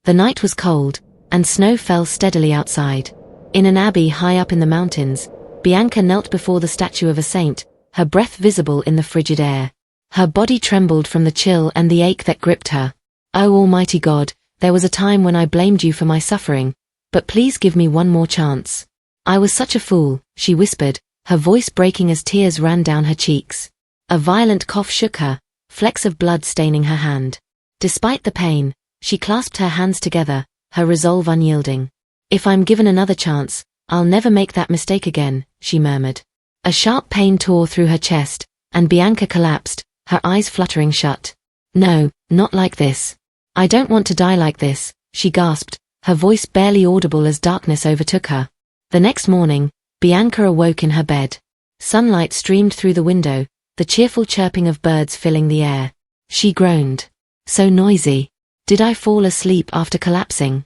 The night was cold, and snow fell steadily outside. In an abbey high up in the mountains, Bianca knelt before the statue of a saint, her breath visible in the frigid air. Her body trembled from the chill and the ache that gripped her. "Oh Almighty God, there was a time when I blamed you for my suffering, but please give me one more chance. I was such a fool," she whispered, her voice breaking as tears ran down her cheeks. A violent cough shook her, flecks of blood staining her hand. Despite the pain, she clasped her hands together, her resolve unyielding. "If I'm given another chance, I'll never make that mistake again," she murmured. A sharp pain tore through her chest, and Bianca collapsed, her eyes fluttering shut. "No, not like this. I don't want to die like this," she gasped, her voice barely audible as darkness overtook her. The next morning, Bianca awoke in her bed. Sunlight streamed through the window, the cheerful chirping of birds filling the air. She groaned. "So noisy. Did I fall asleep after collapsing?"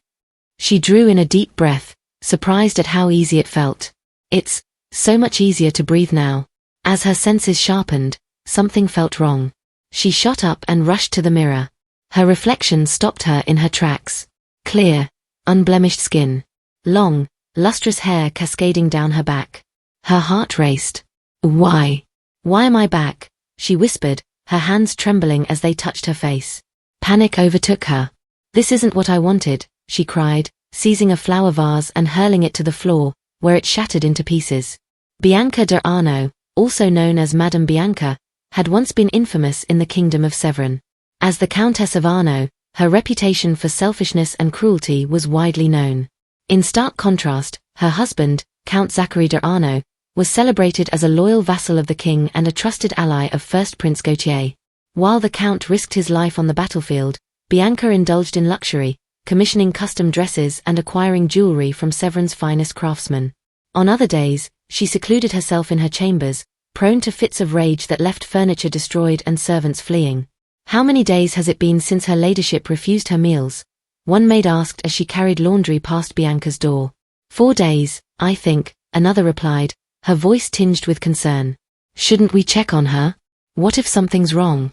She drew in a deep breath, surprised at how easy it felt. "It's so much easier to breathe now." As her senses sharpened, something felt wrong. She shot up and rushed to the mirror. Her reflection stopped her in her tracks. Clear, unblemished skin. Long, lustrous hair cascading down her back. Her heart raced. "Why? Why am I back?" she whispered, her hands trembling as they touched her face. Panic overtook her. "This isn't what I wanted," she cried, seizing a flower vase and hurling it to the floor, where it shattered into pieces. Bianca de Arno, also known as Madame Bianca, had once been infamous in the kingdom of Severn. As the Countess of Arno, her reputation for selfishness and cruelty was widely known. In stark contrast, her husband, Count Zachary de Arno, was celebrated as a loyal vassal of the king and a trusted ally of First Prince Gautier. While the Count risked his life on the battlefield, Bianca indulged in luxury, commissioning custom dresses and acquiring jewelry from Severn's finest craftsmen. On other days, she secluded herself in her chambers, prone to fits of rage that left furniture destroyed and servants fleeing. "How many days has it been since her ladyship refused her meals?" one maid asked as she carried laundry past Bianca's door. "4 days, I think," another replied, her voice tinged with concern. "Shouldn't we check on her? What if something's wrong?"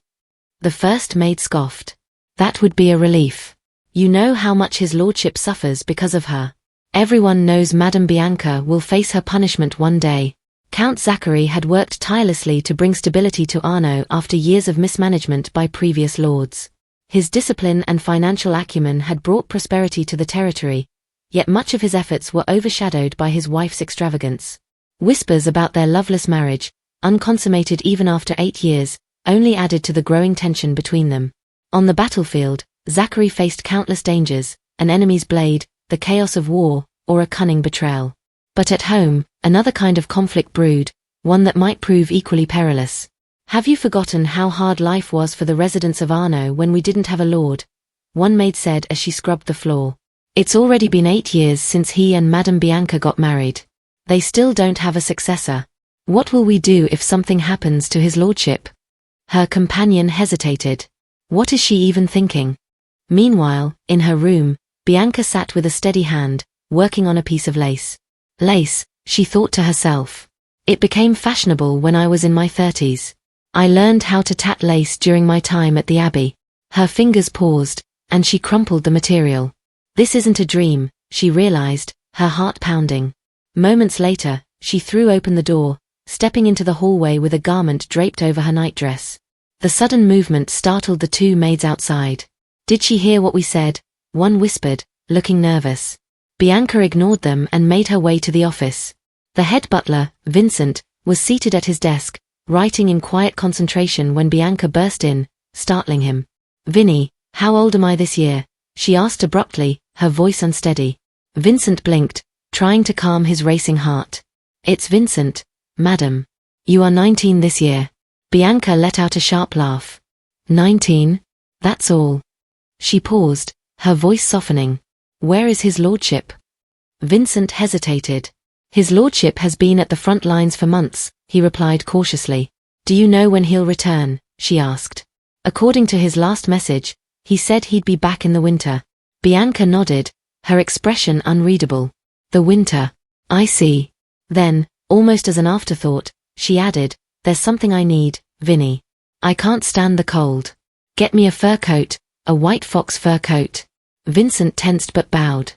The first maid scoffed. "That would be a relief. You know how much his lordship suffers because of her. Everyone knows Madame Bianca will face her punishment one day." Count Zachary had worked tirelessly to bring stability to Arno after years of mismanagement by previous lords. His discipline and financial acumen had brought prosperity to the territory, yet much of his efforts were overshadowed by his wife's extravagance. Whispers about their loveless marriage, unconsummated even after 8 years, only added to the growing tension between them. On the battlefield, Zachary faced countless dangers, an enemy's blade, the chaos of war, or a cunning betrayal. But at home, another kind of conflict brewed, one that might prove equally perilous. "Have you forgotten how hard life was for the residents of Arno when we didn't have a lord?" one maid said as she scrubbed the floor. "It's already been 8 years since he and Madame Bianca got married. They still don't have a successor. What will we do if something happens to his lordship?" Her companion hesitated. What is she even thinking? Meanwhile, in her room, Bianca sat with a steady hand, working on a piece of lace. "Lace," she thought to herself. "It became fashionable when I was in my 30s. I learned how to tat lace during my time at the abbey." Her fingers paused, and she crumpled the material. This isn't a dream, she realized, her heart pounding. Moments later, she threw open the door, stepping into the hallway with a garment draped over her nightdress. The sudden movement startled the 2 maids outside. "Did she hear what we said?" one whispered, looking nervous. Bianca ignored them and made her way to the office. The head butler, Vincent, was seated at his desk, writing in quiet concentration when Bianca burst in, startling him. "Vinny, how old am I this year?" she asked abruptly, her voice unsteady. Vincent blinked, trying to calm his racing heart. "It's Vincent, madam. You are 19 this year." Bianca let out a sharp laugh. 19? That's all." She paused, her voice softening. "Where is his lordship?" Vincent hesitated. "His lordship has been at the front lines for months," he replied cautiously. "Do you know when he'll return?" she asked. "According to his last message, he said he'd be back in the winter." Bianca nodded, her expression unreadable. "The winter. I see." Then, almost as an afterthought, she added, "There's something I need, Vinny. I can't stand the cold. Get me a fur coat, a white fox fur coat." Vincent tensed but bowed.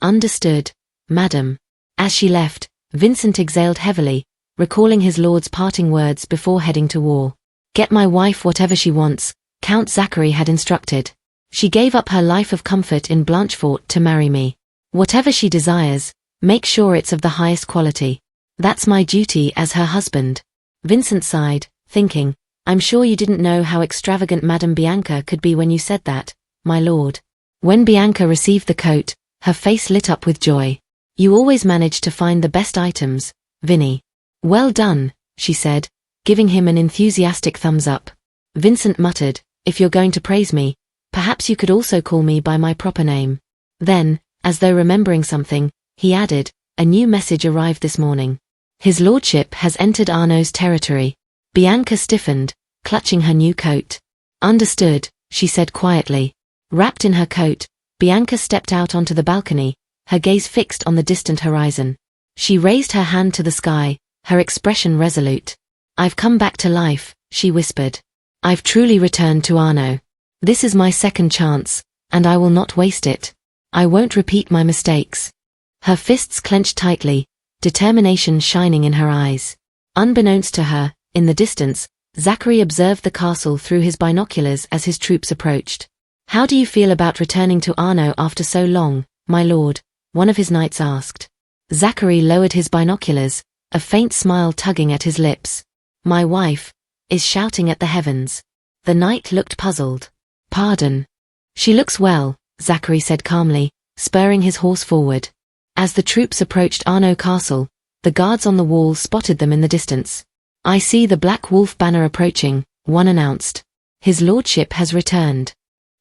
Understood, madam. As she left, Vincent exhaled heavily, recalling his lord's parting words before heading to war. Get my wife whatever she wants, Count Zachary had instructed. She gave up her life of comfort in Blanchefort to marry me. Whatever she desires, make sure it's of the highest quality. That's my duty as her husband. Vincent sighed, thinking, I'm sure you didn't know how extravagant Madame Bianca could be when you said that, my lord. When Bianca received the coat, her face lit up with joy. You always manage to find the best items, Vinny. Well done, she said, giving him an enthusiastic thumbs up. Vincent muttered, if you're going to praise me, perhaps you could also call me by my proper name. Then, as though remembering something, he added, a new message arrived this morning. His lordship has entered Arno's territory. Bianca stiffened, clutching her new coat. Understood, she said quietly. Wrapped in her coat, Bianca stepped out onto the balcony, her gaze fixed on the distant horizon. She raised her hand to the sky, her expression resolute. I've come back to life, she whispered. I've truly returned to Arno. This is my second chance, and I will not waste it. I won't repeat my mistakes. Her fists clenched tightly, determination shining in her eyes. Unbeknownst to her, in the distance, Zachary observed the castle through his binoculars as his troops approached. How do you feel about returning to Arno after so long, my lord? One of his knights asked. Zachary lowered his binoculars, a faint smile tugging at his lips. My wife is shouting at the heavens. The knight looked puzzled. Pardon. She looks well, Zachary said calmly, spurring his horse forward. As the troops approached Arno Castle, the guards on the wall spotted them in the distance. I see the Black Wolf banner approaching, one announced. His lordship has returned.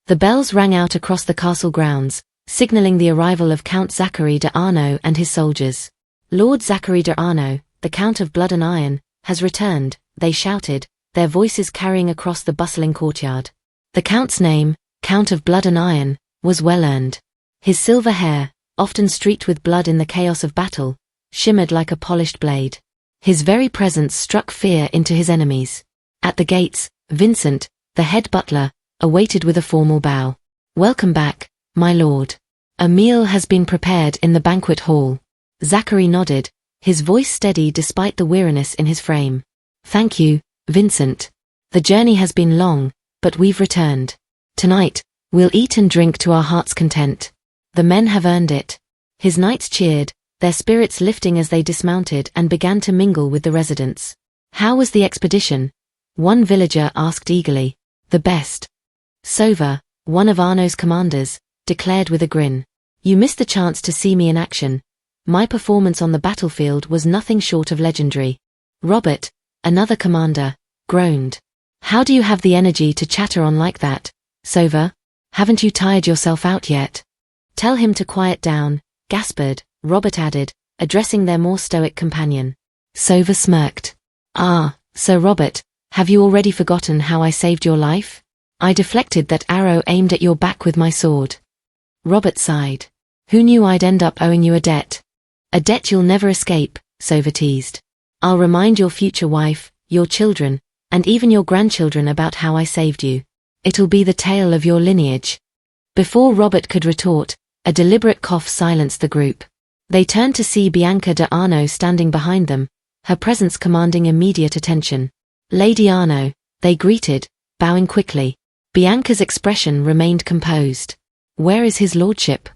The bells rang out across the castle grounds, signaling the arrival of Count Zachary de Arno and his soldiers. Lord Zachary de Arno, the Count of Blood and Iron, has returned, they shouted, their voices carrying across the bustling courtyard. The Count's name, Count of Blood and Iron, was well earned. His silver hair, often streaked with blood in the chaos of battle, shimmered like a polished blade. His very presence struck fear into his enemies. At the gates, Vincent, the head butler, awaited with a formal bow. Welcome back, my lord. A meal has been prepared in the banquet hall. Zachary nodded, his voice steady despite the weariness in his frame. Thank you, Vincent. The journey has been long, but we've returned. Tonight, we'll eat and drink to our heart's content. The men have earned it. His knights cheered, their spirits lifting as they dismounted and began to mingle with the residents. How was the expedition? One villager asked eagerly. The best. Sova, one of Arno's commanders, declared with a grin. You missed the chance to see me in action. My performance on the battlefield was nothing short of legendary. Robert, another commander, groaned. How do you have the energy to chatter on like that, Sova? Haven't you tired yourself out yet? Tell him to quiet down, gasped, Robert added, addressing their more stoic companion. Sova smirked. Ah, Sir Robert, have you already forgotten how I saved your life? I deflected that arrow aimed at your back with my sword. Robert sighed. Who knew I'd end up owing you a debt? A debt you'll never escape, Sova teased. I'll remind your future wife, your children, and even your grandchildren about how I saved you. It'll be the tale of your lineage. Before Robert could retort, a deliberate cough silenced the group. They turned to see Bianca de Arno standing behind them, her presence commanding immediate attention. Lady Arno, they greeted, bowing quickly. Bianca's expression remained composed. Where is his lordship?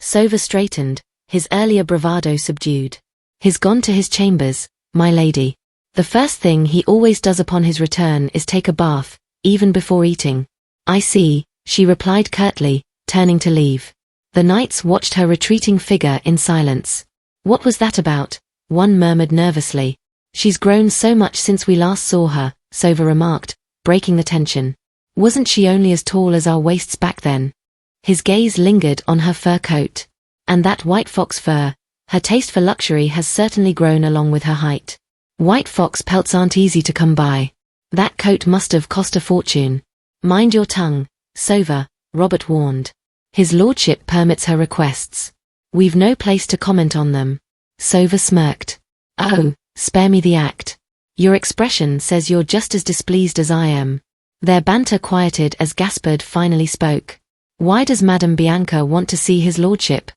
Sova straightened, his earlier bravado subdued. He's gone to his chambers, my lady. The first thing he always does upon his return is take a bath, even before eating. I see, she replied curtly, turning to leave. The knights watched her retreating figure in silence. What was that about? One murmured nervously. She's grown so much since we last saw her, Sova remarked, breaking the tension. Wasn't she only as tall as our waists back then? His gaze lingered on her fur coat. And that white fox fur, her taste for luxury has certainly grown along with her height. White fox pelts aren't easy to come by. That coat must have cost a fortune. Mind your tongue, Sova, Robert warned. His lordship permits her requests. We've no place to comment on them. Sova smirked. Oh, spare me the act. Your expression says you're just as displeased as I am. Their banter quieted as Gaspard finally spoke. Why does Madame Bianca want to see his lordship?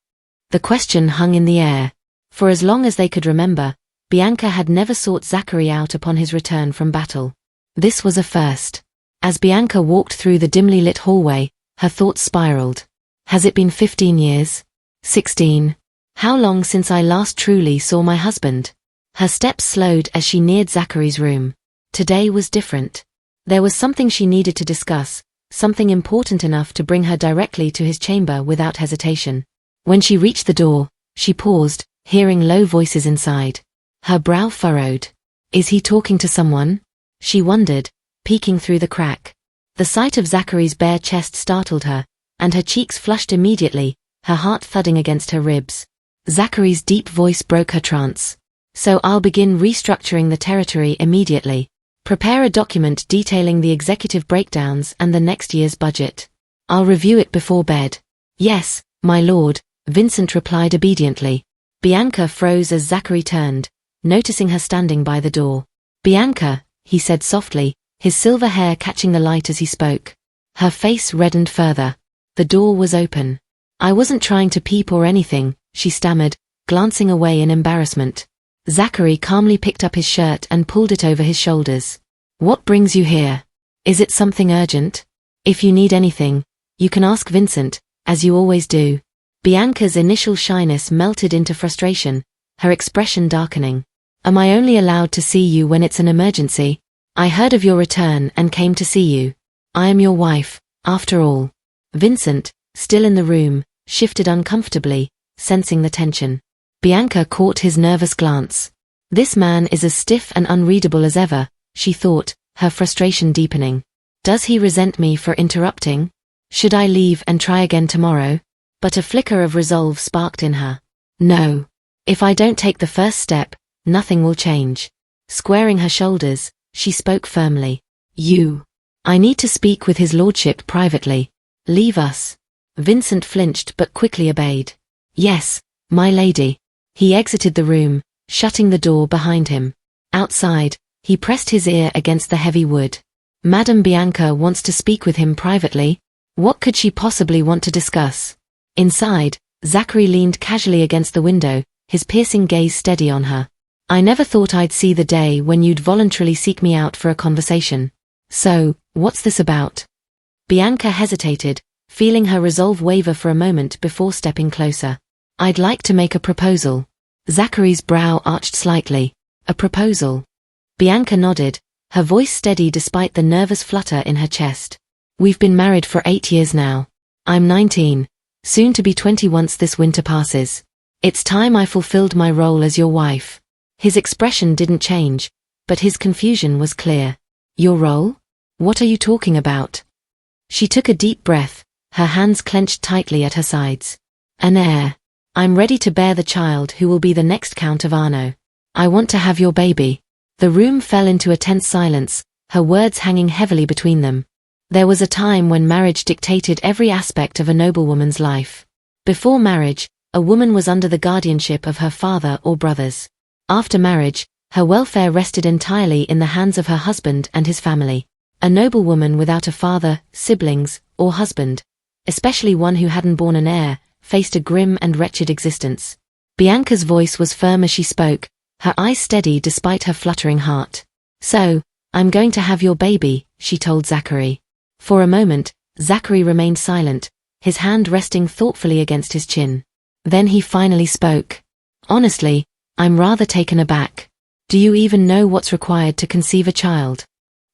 The question hung in the air. For as long as they could remember, Bianca had never sought Zachary out upon his return from battle. This was a first. As Bianca walked through the dimly lit hallway, her thoughts spiraled. Has it been 15 years? 16? How long since I last truly saw my husband? Her steps slowed as she neared Zachary's room. Today was different. There was something she needed to discuss, something important enough to bring her directly to his chamber without hesitation. When she reached the door, she paused, hearing low voices inside. Her brow furrowed. Is he talking to someone? She wondered, peeking through the crack. The sight of Zachary's bare chest startled her, and her cheeks flushed immediately, her heart thudding against her ribs. Zachary's deep voice broke her trance. So I'll begin restructuring the territory immediately. Prepare a document detailing the executive breakdowns and the next year's budget. I'll review it before bed. Yes, my lord, Vincent replied obediently. Bianca froze as Zachary turned, noticing her standing by the door. Bianca, he said softly, his silver hair catching the light as he spoke. Her face reddened further. The door was open. I wasn't trying to peep or anything, she stammered, glancing away in embarrassment. Zachary calmly picked up his shirt and pulled it over his shoulders. What brings you here? Is it something urgent? If you need anything, you can ask Vincent, as you always do. Bianca's initial shyness melted into frustration, her expression darkening. Am I only allowed to see you when it's an emergency? I heard of your return and came to see you. I am your wife, after all. Vincent, still in the room, shifted uncomfortably, sensing the tension. Bianca caught his nervous glance. This man is as stiff and unreadable as ever, she thought, her frustration deepening. Does he resent me for interrupting? Should I leave and try again tomorrow? But a flicker of resolve sparked in her. No. If I don't take the first step, nothing will change. Squaring her shoulders, she spoke firmly. I need to speak with his lordship privately. Leave us. Vincent flinched but quickly obeyed. Yes, my lady. He exited the room, shutting the door behind him. Outside, he pressed his ear against the heavy wood. Madame Bianca wants to speak with him privately? What could she possibly want to discuss? Inside, Zachary leaned casually against the window, his piercing gaze steady on her. I never thought I'd see the day when you'd voluntarily seek me out for a conversation. So, what's this about? Bianca hesitated, feeling her resolve waver for a moment before stepping closer. I'd like to make a proposal. Zachary's brow arched slightly. A proposal. Bianca nodded, her voice steady despite the nervous flutter in her chest. We've been married for 8 years now. I'm 19, soon to be 20 once this winter passes. It's time I fulfilled my role as your wife. His expression didn't change, but his confusion was clear. Your role? What are you talking about? She took a deep breath, her hands clenched tightly at her sides. An heir. I'm ready to bear the child who will be the next Count of Arno. I want to have your baby. The room fell into a tense silence, her words hanging heavily between them. There was a time when marriage dictated every aspect of a noblewoman's life. Before marriage, a woman was under the guardianship of her father or brothers. After marriage, her welfare rested entirely in the hands of her husband and his family. A noblewoman without a father, siblings, or husband, especially one who hadn't borne an heir, faced a grim and wretched existence. Bianca's voice was firm as she spoke, her eyes steady despite her fluttering heart. So, I'm going to have your baby, she told Zachary. For a moment, Zachary remained silent, his hand resting thoughtfully against his chin. Then he finally spoke. Honestly, I'm rather taken aback. Do you even know what's required to conceive a child?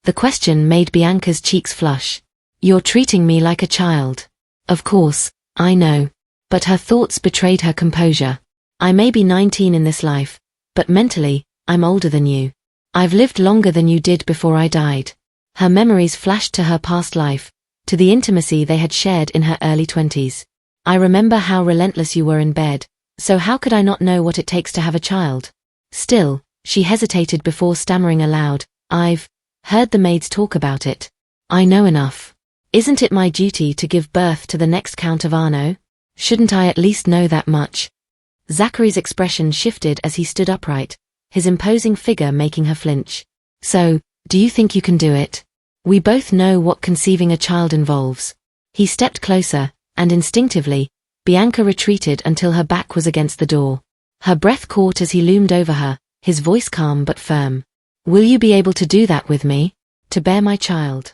The question made Bianca's cheeks flush. You're treating me like a child. Of course, I know. But her thoughts betrayed her composure. I may be 19 in this life, but mentally, I'm older than you. I've lived longer than you did before I died. Her memories flashed to her past life, to the intimacy they had shared in her early 20s. I remember how relentless you were in bed, so how could I not know what it takes to have a child? Still, she hesitated before stammering aloud, I've heard the maids talk about it. I know enough. Isn't it my duty to give birth to the next Count of Arno? Shouldn't I at least know that much? Zachary's expression shifted as he stood upright, his imposing figure making her flinch. So, do you think you can do it? We both know what conceiving a child involves. He stepped closer, and instinctively, Bianca retreated until her back was against the door. Her breath caught as he loomed over her, his voice calm but firm. "Will you be able to do that with me? To bear my child?"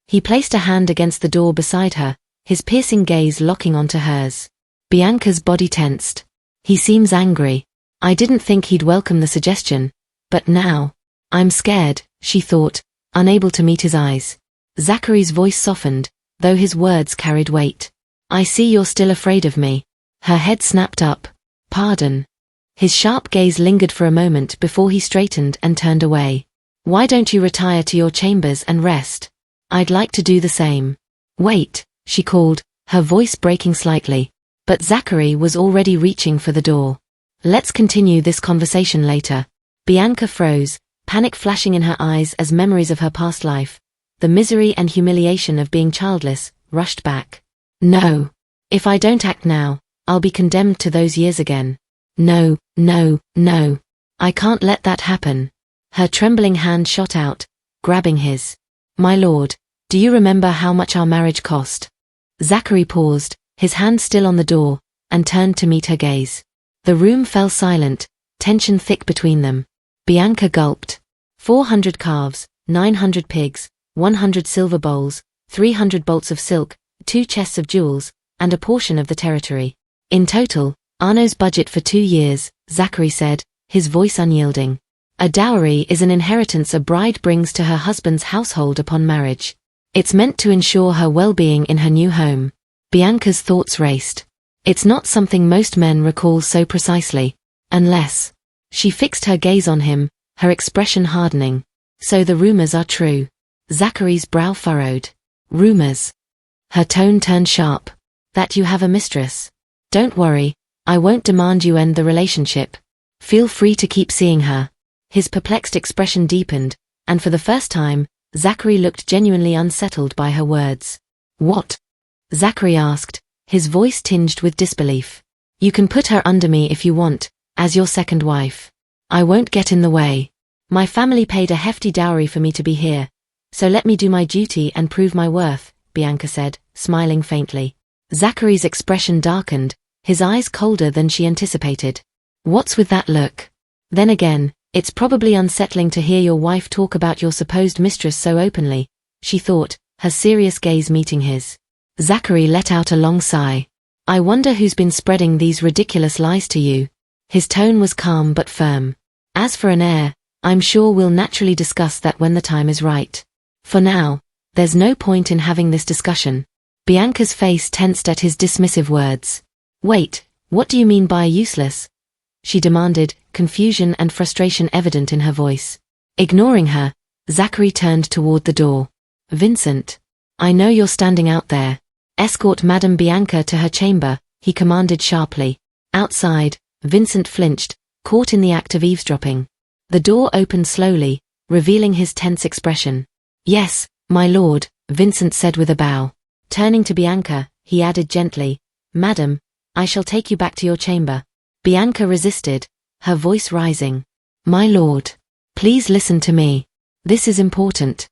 He placed a hand against the door beside her, his piercing gaze locking onto hers. Bianca's body tensed. "He seems angry. I didn't think he'd welcome the suggestion, but now, I'm scared," she thought, unable to meet his eyes. Zachary's voice softened, though his words carried weight. "I see you're still afraid of me." Her head snapped up. "Pardon." His sharp gaze lingered for a moment before he straightened and turned away. "Why don't you retire to your chambers and rest? I'd like to do the same." "Wait," she called, her voice breaking slightly. But Zachary was already reaching for the door. "Let's continue this conversation later." Bianca froze, panic flashing in her eyes as memories of her past life, the misery and humiliation of being childless, rushed back. "No. If I don't act now, I'll be condemned to those years again. No, no, no. I can't let that happen." Her trembling hand shot out, grabbing his. "My lord, do you remember how much our marriage cost?" Zachary paused, his hand still on the door, and turned to meet her gaze. The room fell silent, tension thick between them. Bianca gulped. 400 calves, 900 pigs, 100 silver bowls, 300 bolts of silk, 2 chests of jewels, and a portion of the territory. In total, Arno's budget for 2 years, Zachary said, his voice unyielding. A dowry is an inheritance a bride brings to her husband's household upon marriage. It's meant to ensure her well-being in her new home. Bianca's thoughts raced. It's not something most men recall so precisely. Unless. She fixed her gaze on him, her expression hardening. "So the rumors are true." Zachary's brow furrowed. "Rumors?" Her tone turned sharp. "That you have a mistress. Don't worry, I won't demand you end the relationship. Feel free to keep seeing her." His perplexed expression deepened, and for the first time, Zachary looked genuinely unsettled by her words. "What?" Zachary asked, his voice tinged with disbelief. "You can put her under me if you want, as your second wife. I won't get in the way. My family paid a hefty dowry for me to be here, so let me do my duty and prove my worth," Bianca said, smiling faintly. Zachary's expression darkened, his eyes colder than she anticipated. "What's with that look? Then again, it's probably unsettling to hear your wife talk about your supposed mistress so openly," she thought, her serious gaze meeting his. Zachary let out a long sigh. "I wonder who's been spreading these ridiculous lies to you." His tone was calm but firm. "As for an heir, I'm sure we'll naturally discuss that when the time is right. For now, there's no point in having this discussion." Bianca's face tensed at his dismissive words. "Wait, what do you mean by useless?" she demanded, confusion and frustration evident in her voice. Ignoring her, Zachary turned toward the door. "Vincent, I know you're standing out there. Escort Madame Bianca to her chamber," he commanded sharply. Outside, Vincent flinched, caught in the act of eavesdropping. The door opened slowly, revealing his tense expression. "Yes, my lord," Vincent said with a bow. Turning to Bianca, he added gently, "Madam, I shall take you back to your chamber." Bianca resisted, her voice rising. "My lord, please listen to me. This is important."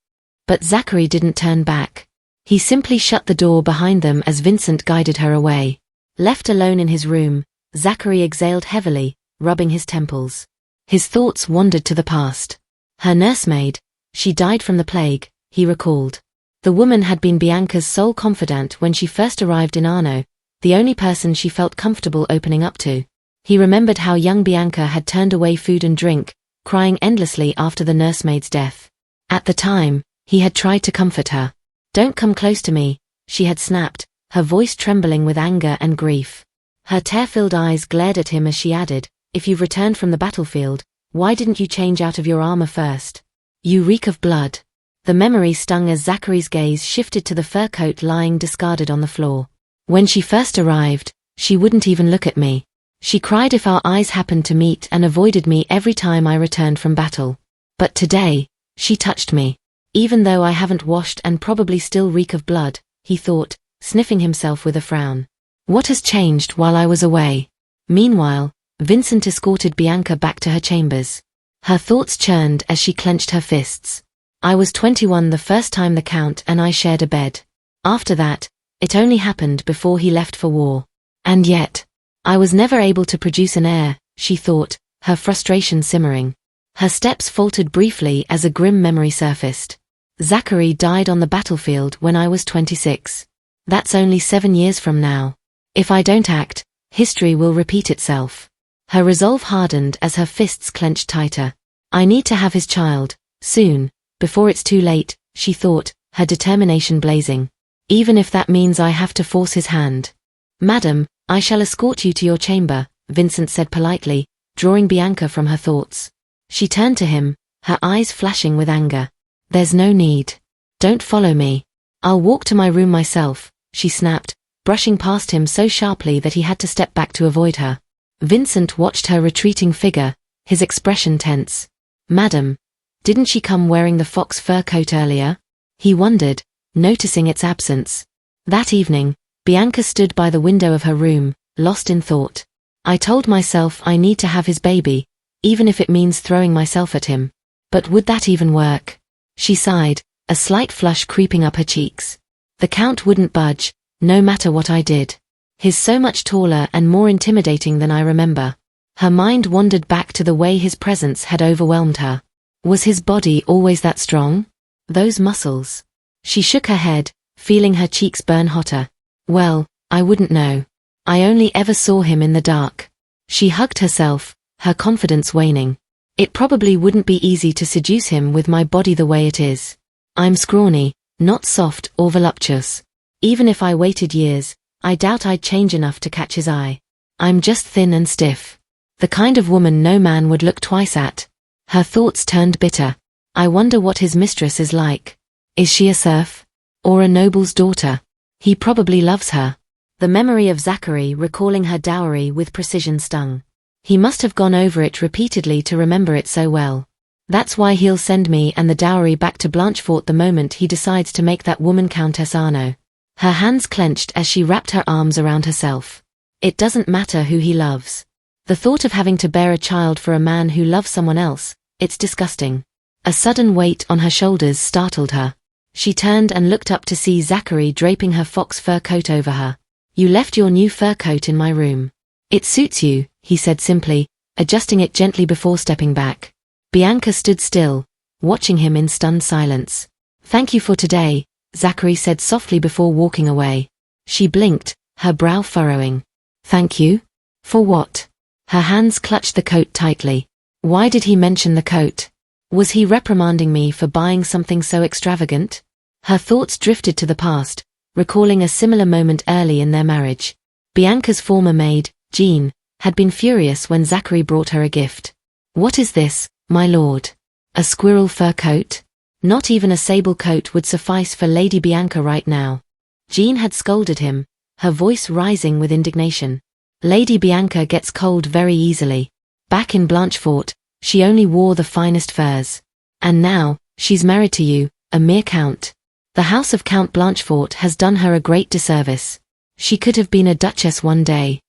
But Zachary didn't turn back. He simply shut the door behind them as Vincent guided her away. Left alone in his room, Zachary exhaled heavily, rubbing his temples. His thoughts wandered to the past. Her nursemaid, she died from the plague, he recalled. The woman had been Bianca's sole confidant when she first arrived in Arno, the only person she felt comfortable opening up to. He remembered how young Bianca had turned away food and drink, crying endlessly after the nursemaid's death. At the time, he had tried to comfort her. "Don't come close to me," she had snapped, her voice trembling with anger and grief. Her tear-filled eyes glared at him as she added, "If you've returned from the battlefield, why didn't you change out of your armor first? You reek of blood." The memory stung as Zachary's gaze shifted to the fur coat lying discarded on the floor. "When she first arrived, she wouldn't even look at me. She cried if our eyes happened to meet and avoided me every time I returned from battle. But today, she touched me. Even though I haven't washed and probably still reek of blood," he thought, sniffing himself with a frown. "What has changed while I was away?" Meanwhile, Vincent escorted Bianca back to her chambers. Her thoughts churned as she clenched her fists. "I was 21 the first time the Count and I shared a bed. After that, It only happened before he left for war. And yet, I was never able to produce an heir, she thought, her frustration simmering. Her steps faltered briefly as a grim memory surfaced. Zachary died on the battlefield when I was 26. That's only 7 years from now. If I don't act, history will repeat itself. Her resolve hardened as her fists clenched tighter. I need to have his child, soon, before it's too late, she thought, her determination blazing. Even if that means I have to force his hand. Madam, I shall escort you to your chamber, Vincent said politely, drawing Bianca from her thoughts. She turned to him, her eyes flashing with anger. There's no need. Don't follow me. I'll walk to my room myself, she snapped, brushing past him so sharply that he had to step back to avoid her. Vincent watched her retreating figure, his expression tense. Madam, didn't she come wearing the fox fur coat earlier? He wondered, noticing its absence. That evening, Bianca stood by the window of her room, lost in thought. I told myself I need to have his baby, even if it means throwing myself at him. But would that even work? She sighed, a slight flush creeping up her cheeks. The Count wouldn't budge, no matter what I did. He's so much taller and more intimidating than I remember. Her mind wandered back to the way his presence had overwhelmed her. Was his body always that strong? Those muscles. She shook her head, feeling her cheeks burn hotter. Well, I wouldn't know. I only ever saw him in the dark. She hugged herself, her confidence waning. It probably wouldn't be easy to seduce him with my body the way it is. I'm scrawny, not soft or voluptuous. Even if I waited years, I doubt I'd change enough to catch his eye. I'm just thin and stiff. The kind of woman no man would look twice at. Her thoughts turned bitter. I wonder what his mistress is like. Is she a serf? Or a noble's daughter? He probably loves her. The memory of Zachary recalling her dowry with precision stung. He must have gone over it repeatedly to remember it so well. That's why he'll send me and the dowry back to Blanchefort the moment he decides to make that woman Countess Arno. Her hands clenched as she wrapped her arms around herself. It doesn't matter who he loves. The thought of having to bear a child for a man who loves someone else, it's disgusting. A sudden weight on her shoulders startled her. She turned and looked up to see Zachary draping her fox fur coat over her. You left your new fur coat in my room. It suits you, he said simply, adjusting it gently before stepping back. Bianca stood still, watching him in stunned silence. Thank you for today, Zachary said softly before walking away. She blinked, her brow furrowing. Thank you? For what? Her hands clutched the coat tightly. Why did he mention the coat? Was he reprimanding me for buying something so extravagant? Her thoughts drifted to the past, recalling a similar moment early in their marriage. Bianca's former maid, Jean, had been furious when Zachary brought her a gift. What is this, my lord? A squirrel fur coat? Not even a sable coat would suffice for Lady Bianca right now. Jean had scolded him, her voice rising with indignation. Lady Bianca gets cold very easily. Back in Blanchefort, she only wore the finest furs. And now, she's married to you, a mere count. The house of Count Blanchefort has done her a great disservice. She could have been a duchess one day.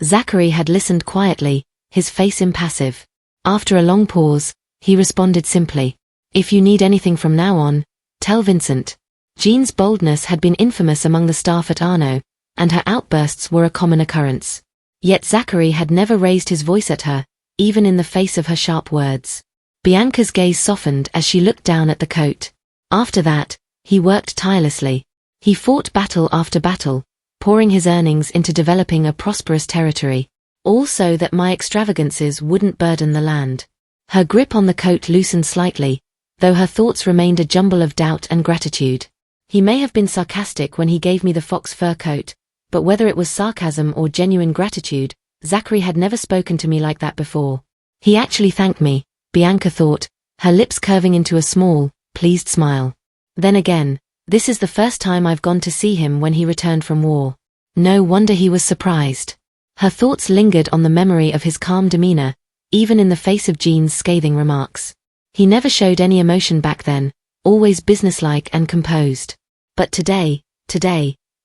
Zachary had listened quietly, his face impassive. After a long pause, he responded simply. If you need anything from now on, tell Vincent. Jean's boldness had been infamous among the staff at Arno, and her outbursts were a common occurrence. Yet Zachary had never raised his voice at her, even in the face of her sharp words. Bianca's gaze softened as she looked down at the coat. After that, he worked tirelessly. He fought battle after battle, pouring his earnings into developing a prosperous territory, all so that my extravagances wouldn't burden the land. Her grip on the coat loosened slightly, though her thoughts remained a jumble of doubt and gratitude. He may have been sarcastic when he gave me the fox fur coat, but whether it was sarcasm or genuine gratitude, Zachary had never spoken to me like that before. He actually thanked me, Bianca thought, her lips curving into a small, pleased smile. Then again, this is the first time I've gone to see him when he returned from war. No wonder he was surprised. Her thoughts lingered on the memory of his calm demeanor, even in the face of Jean's scathing remarks. He never showed any emotion back then, always businesslike and composed. But today,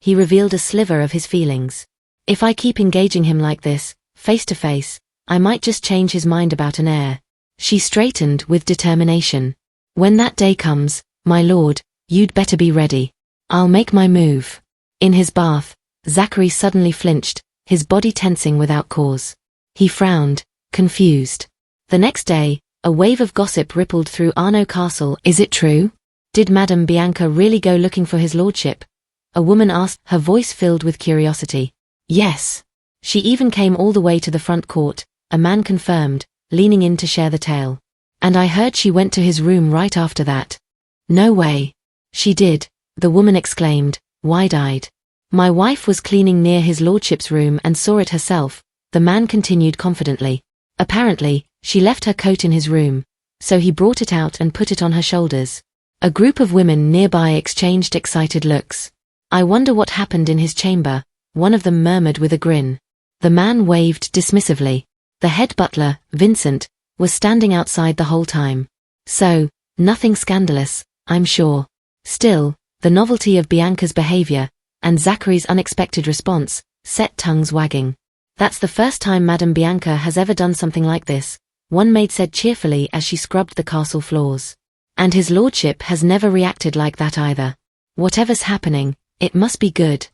he revealed a sliver of his feelings. If I keep engaging him like this, face to face, I might just change his mind about an heir. She straightened with determination. When that day comes, my lord, you'd better be ready. I'll make my move. In his bath, Zachary suddenly flinched, his body tensing without cause. He frowned, confused. The next day, a wave of gossip rippled through Arno Castle. Is it true? Did Madame Bianca really go looking for his lordship? A woman asked, her voice filled with curiosity. Yes. She even came all the way to the front court, a man confirmed, leaning in to share the tale. And I heard she went to his room right after that. No way. She did, the woman exclaimed, wide-eyed. My wife was cleaning near his lordship's room and saw it herself, the man continued confidently. Apparently, she left her coat in his room, so he brought it out and put it on her shoulders. A group of women nearby exchanged excited looks. I wonder what happened in his chamber, one of them murmured with a grin. The man waved dismissively. The head butler, Vincent, was standing outside the whole time. So, nothing scandalous, I'm sure. Still, the novelty of Bianca's behavior, and Zachary's unexpected response, set tongues wagging. That's the first time Madame Bianca has ever done something like this, one maid said cheerfully as she scrubbed the castle floors. And his lordship has never reacted like that either. Whatever's happening, it must be good.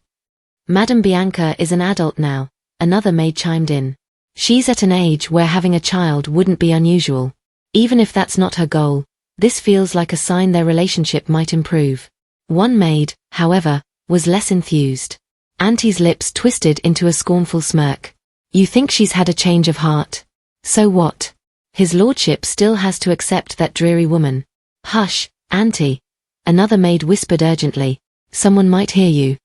Madame Bianca is an adult now, another maid chimed in. She's at an age where having a child wouldn't be unusual. Even if that's not her goal, this feels like a sign their relationship might improve. One maid, however, was less enthused. Auntie's lips twisted into a scornful smirk. You think she's had a change of heart? So what? His lordship still has to accept that dreary woman. Hush, Auntie. Another maid whispered urgently. Someone might hear you.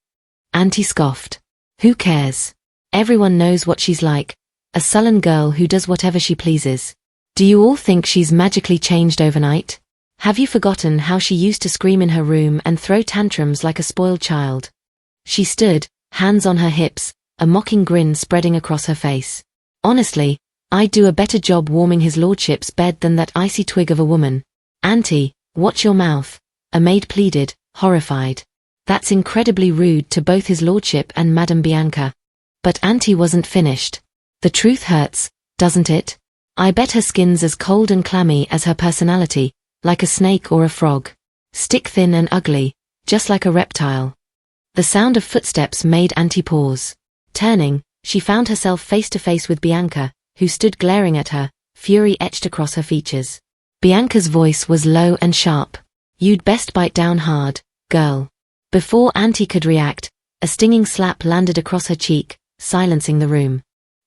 Auntie scoffed. Who cares? Everyone knows what she's like. A sullen girl who does whatever she pleases. Do you all think she's magically changed overnight? Have you forgotten how she used to scream in her room and throw tantrums like a spoiled child? She stood, hands on her hips, a mocking grin spreading across her face. Honestly, I'd do a better job warming his lordship's bed than that icy twig of a woman. Auntie, watch your mouth, a maid pleaded, horrified. That's incredibly rude to both his lordship and Madame Bianca. But Auntie wasn't finished. The truth hurts, doesn't it? I bet her skin's as cold and clammy as her personality, like a snake or a frog. Stick-thin and ugly, just like a reptile. The sound of footsteps made Auntie pause. Turning, she found herself face to face with Bianca, who stood glaring at her, fury etched across her features. Bianca's voice was low and sharp. You'd best bite down hard, girl. Before Auntie could react, a stinging slap landed across her cheek, silencing the room.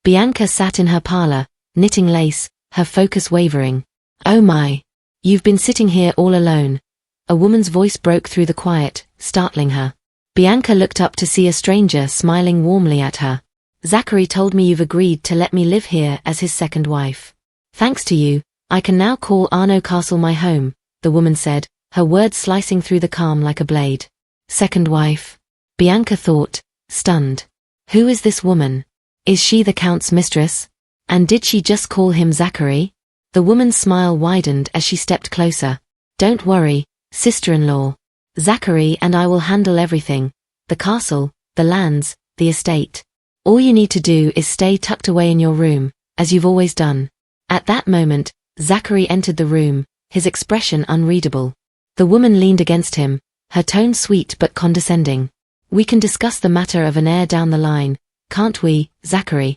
Bianca sat in her parlor, knitting lace, her focus wavering. Oh my. You've been sitting here all alone. A woman's voice broke through the quiet, startling her. Bianca looked up to see a stranger smiling warmly at her. Zachary told me you've agreed to let me live here as his second wife. Thanks to you, I can now call Arno Castle my home, the woman said, her words slicing through the calm like a blade. Second wife? Bianca thought, stunned. Who is this woman? Is she the Count's mistress? And did she just call him Zachary? The woman's smile widened as she stepped closer. Don't worry, sister-in-law. Zachary and I will handle everything. The castle, the lands, the estate. All you need to do is stay tucked away in your room, as you've always done. At that moment, Zachary entered the room, his expression unreadable. The woman leaned against him, her tone sweet but condescending. We can discuss the matter of an heir down the line, can't we, Zachary?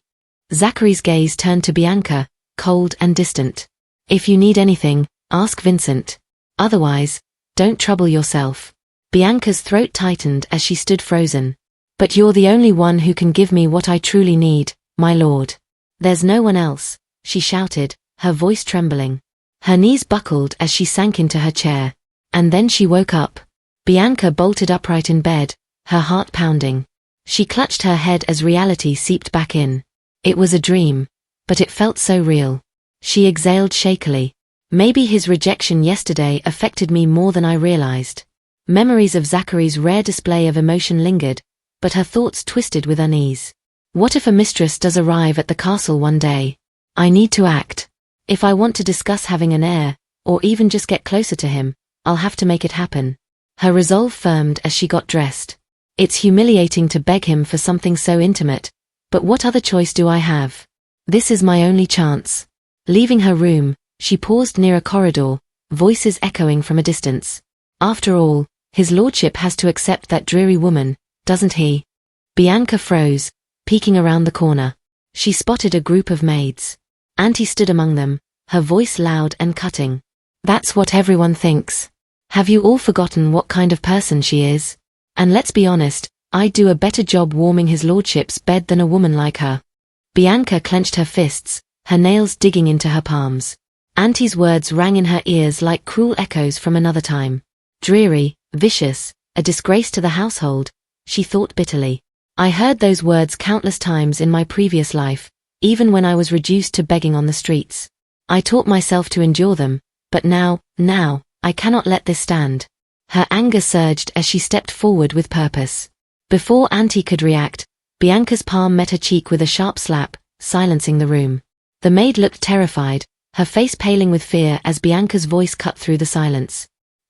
Zachary's gaze turned to Bianca, cold and distant. If you need anything, ask Vincent. Otherwise, don't trouble yourself. Bianca's throat tightened as she stood frozen. But you're the only one who can give me what I truly need, my lord. There's no one else, she shouted, her voice trembling. Her knees buckled as she sank into her chair. And then she woke up. Bianca bolted upright in bed, her heart pounding. She clutched her head as reality seeped back in. It was a dream, but it felt so real. She exhaled shakily. Maybe his rejection yesterday affected me more than I realized. Memories of Zachary's rare display of emotion lingered, but her thoughts twisted with unease. What if a mistress does arrive at the castle one day? I need to act. If I want to discuss having an heir, or even just get closer to him, I'll have to make it happen. Her resolve firmed as she got dressed. It's humiliating to beg him for something so intimate, but what other choice do I have? This is my only chance. Leaving her room, she paused near a corridor, voices echoing from a distance. After all, his lordship has to accept that dreary woman, doesn't he? Bianca froze, peeking around the corner. She spotted a group of maids. Auntie stood among them, her voice loud and cutting. That's what everyone thinks. Have you all forgotten what kind of person she is? And let's be honest, I'd do a better job warming his lordship's bed than a woman like her. Bianca clenched her fists, her nails digging into her palms. Auntie's words rang in her ears like cruel echoes from another time. Dreary, vicious, a disgrace to the household, she thought bitterly. I heard those words countless times in my previous life, even when I was reduced to begging on the streets. I taught myself to endure them, but now, I cannot let this stand. Her anger surged as she stepped forward with purpose. Before Auntie could react, Bianca's palm met her cheek with a sharp slap, silencing the room. The maid looked terrified, her face paling with fear as Bianca's voice cut through the silence.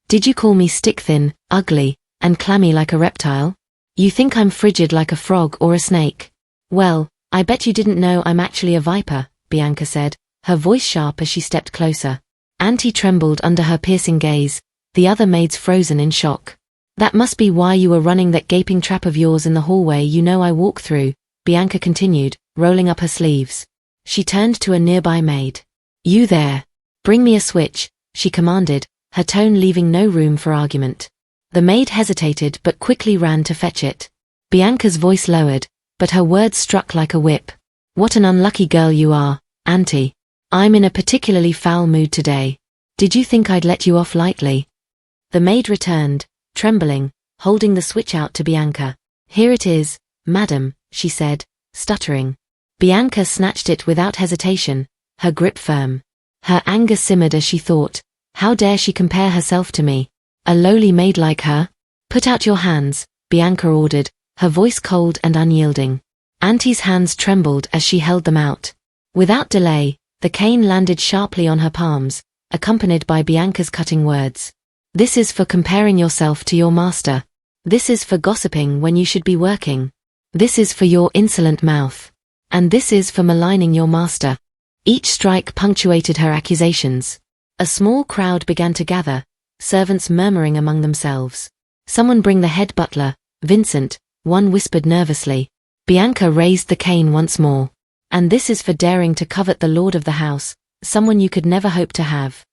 Did you call me stick-thin, ugly, and clammy like a reptile? You think I'm frigid like a frog or a snake? Well, I bet you didn't know I'm actually a viper, Bianca said, her voice sharp as she stepped closer. Auntie trembled under her piercing gaze, the other maids frozen in shock. That must be why you were running that gaping trap of yours in the hallway you know I walk through, Bianca continued, rolling up her sleeves. She turned to a nearby maid. You there. Bring me a switch, she commanded, her tone leaving no room for argument. The maid hesitated but quickly ran to fetch it. Bianca's voice lowered, but her words struck like a whip. What an unlucky girl you are, Auntie. I'm in a particularly foul mood today. Did you think I'd let you off lightly? The maid returned, trembling, holding the switch out to Bianca. Here it is, madam, she said, stuttering. Bianca snatched it without hesitation, her grip firm. Her anger simmered as she thought, how dare she compare herself to me? A lowly maid like her? Put out your hands, Bianca ordered, her voice cold and unyielding. Auntie's hands trembled as she held them out. Without delay, the cane landed sharply on her palms, accompanied by Bianca's cutting words. This is for comparing yourself to your master. This is for gossiping when you should be working. This is for your insolent mouth. And this is for maligning your master. Each strike punctuated her accusations. A small crowd began to gather, servants murmuring among themselves. Someone bring the head butler, Vincent, one whispered nervously. Bianca raised the cane once more. And this is for daring to covet the lord of the house, someone you could never hope to have.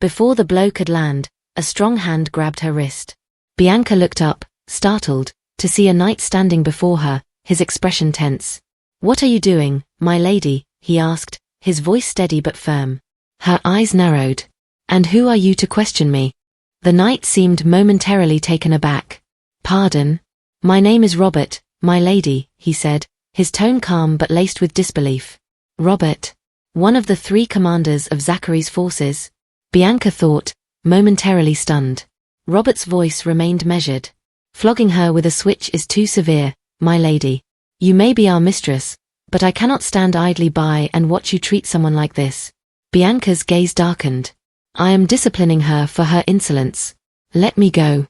Before the blow could land, a strong hand grabbed her wrist. Bianca looked up, startled, to see a knight standing before her, his expression tense. What are you doing, my lady? He asked, his voice steady but firm. Her eyes narrowed. And who are you to question me? The knight seemed momentarily taken aback. Pardon? My name is Robert, my lady, he said, his tone calm but laced with disbelief. Robert? One of the 3 commanders of Zachary's forces? Bianca thought, momentarily stunned. Robert's voice remained measured. Flogging her with a switch is too severe, my lady. You may be our mistress, but I cannot stand idly by and watch you treat someone like this. Bianca's gaze darkened. I am disciplining her for her insolence. Let me go.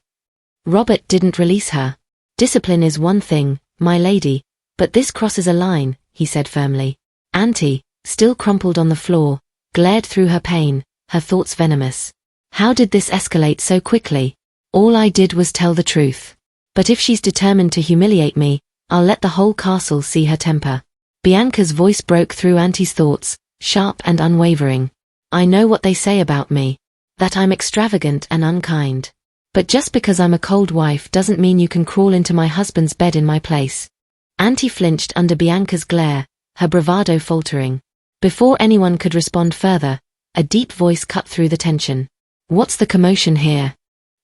Robert didn't release her. Discipline is one thing, my lady, but this crosses a line, he said firmly. Auntie, still crumpled on the floor, glared through her pain, her thoughts venomous. How did this escalate so quickly? All I did was tell the truth. But if she's determined to humiliate me, I'll let the whole castle see her temper. Bianca's voice broke through Auntie's thoughts, sharp and unwavering. I know what they say about me. That I'm extravagant and unkind. But just because I'm a cold wife doesn't mean you can crawl into my husband's bed in my place. Auntie flinched under Bianca's glare, her bravado faltering. Before anyone could respond further, a deep voice cut through the tension. What's the commotion here?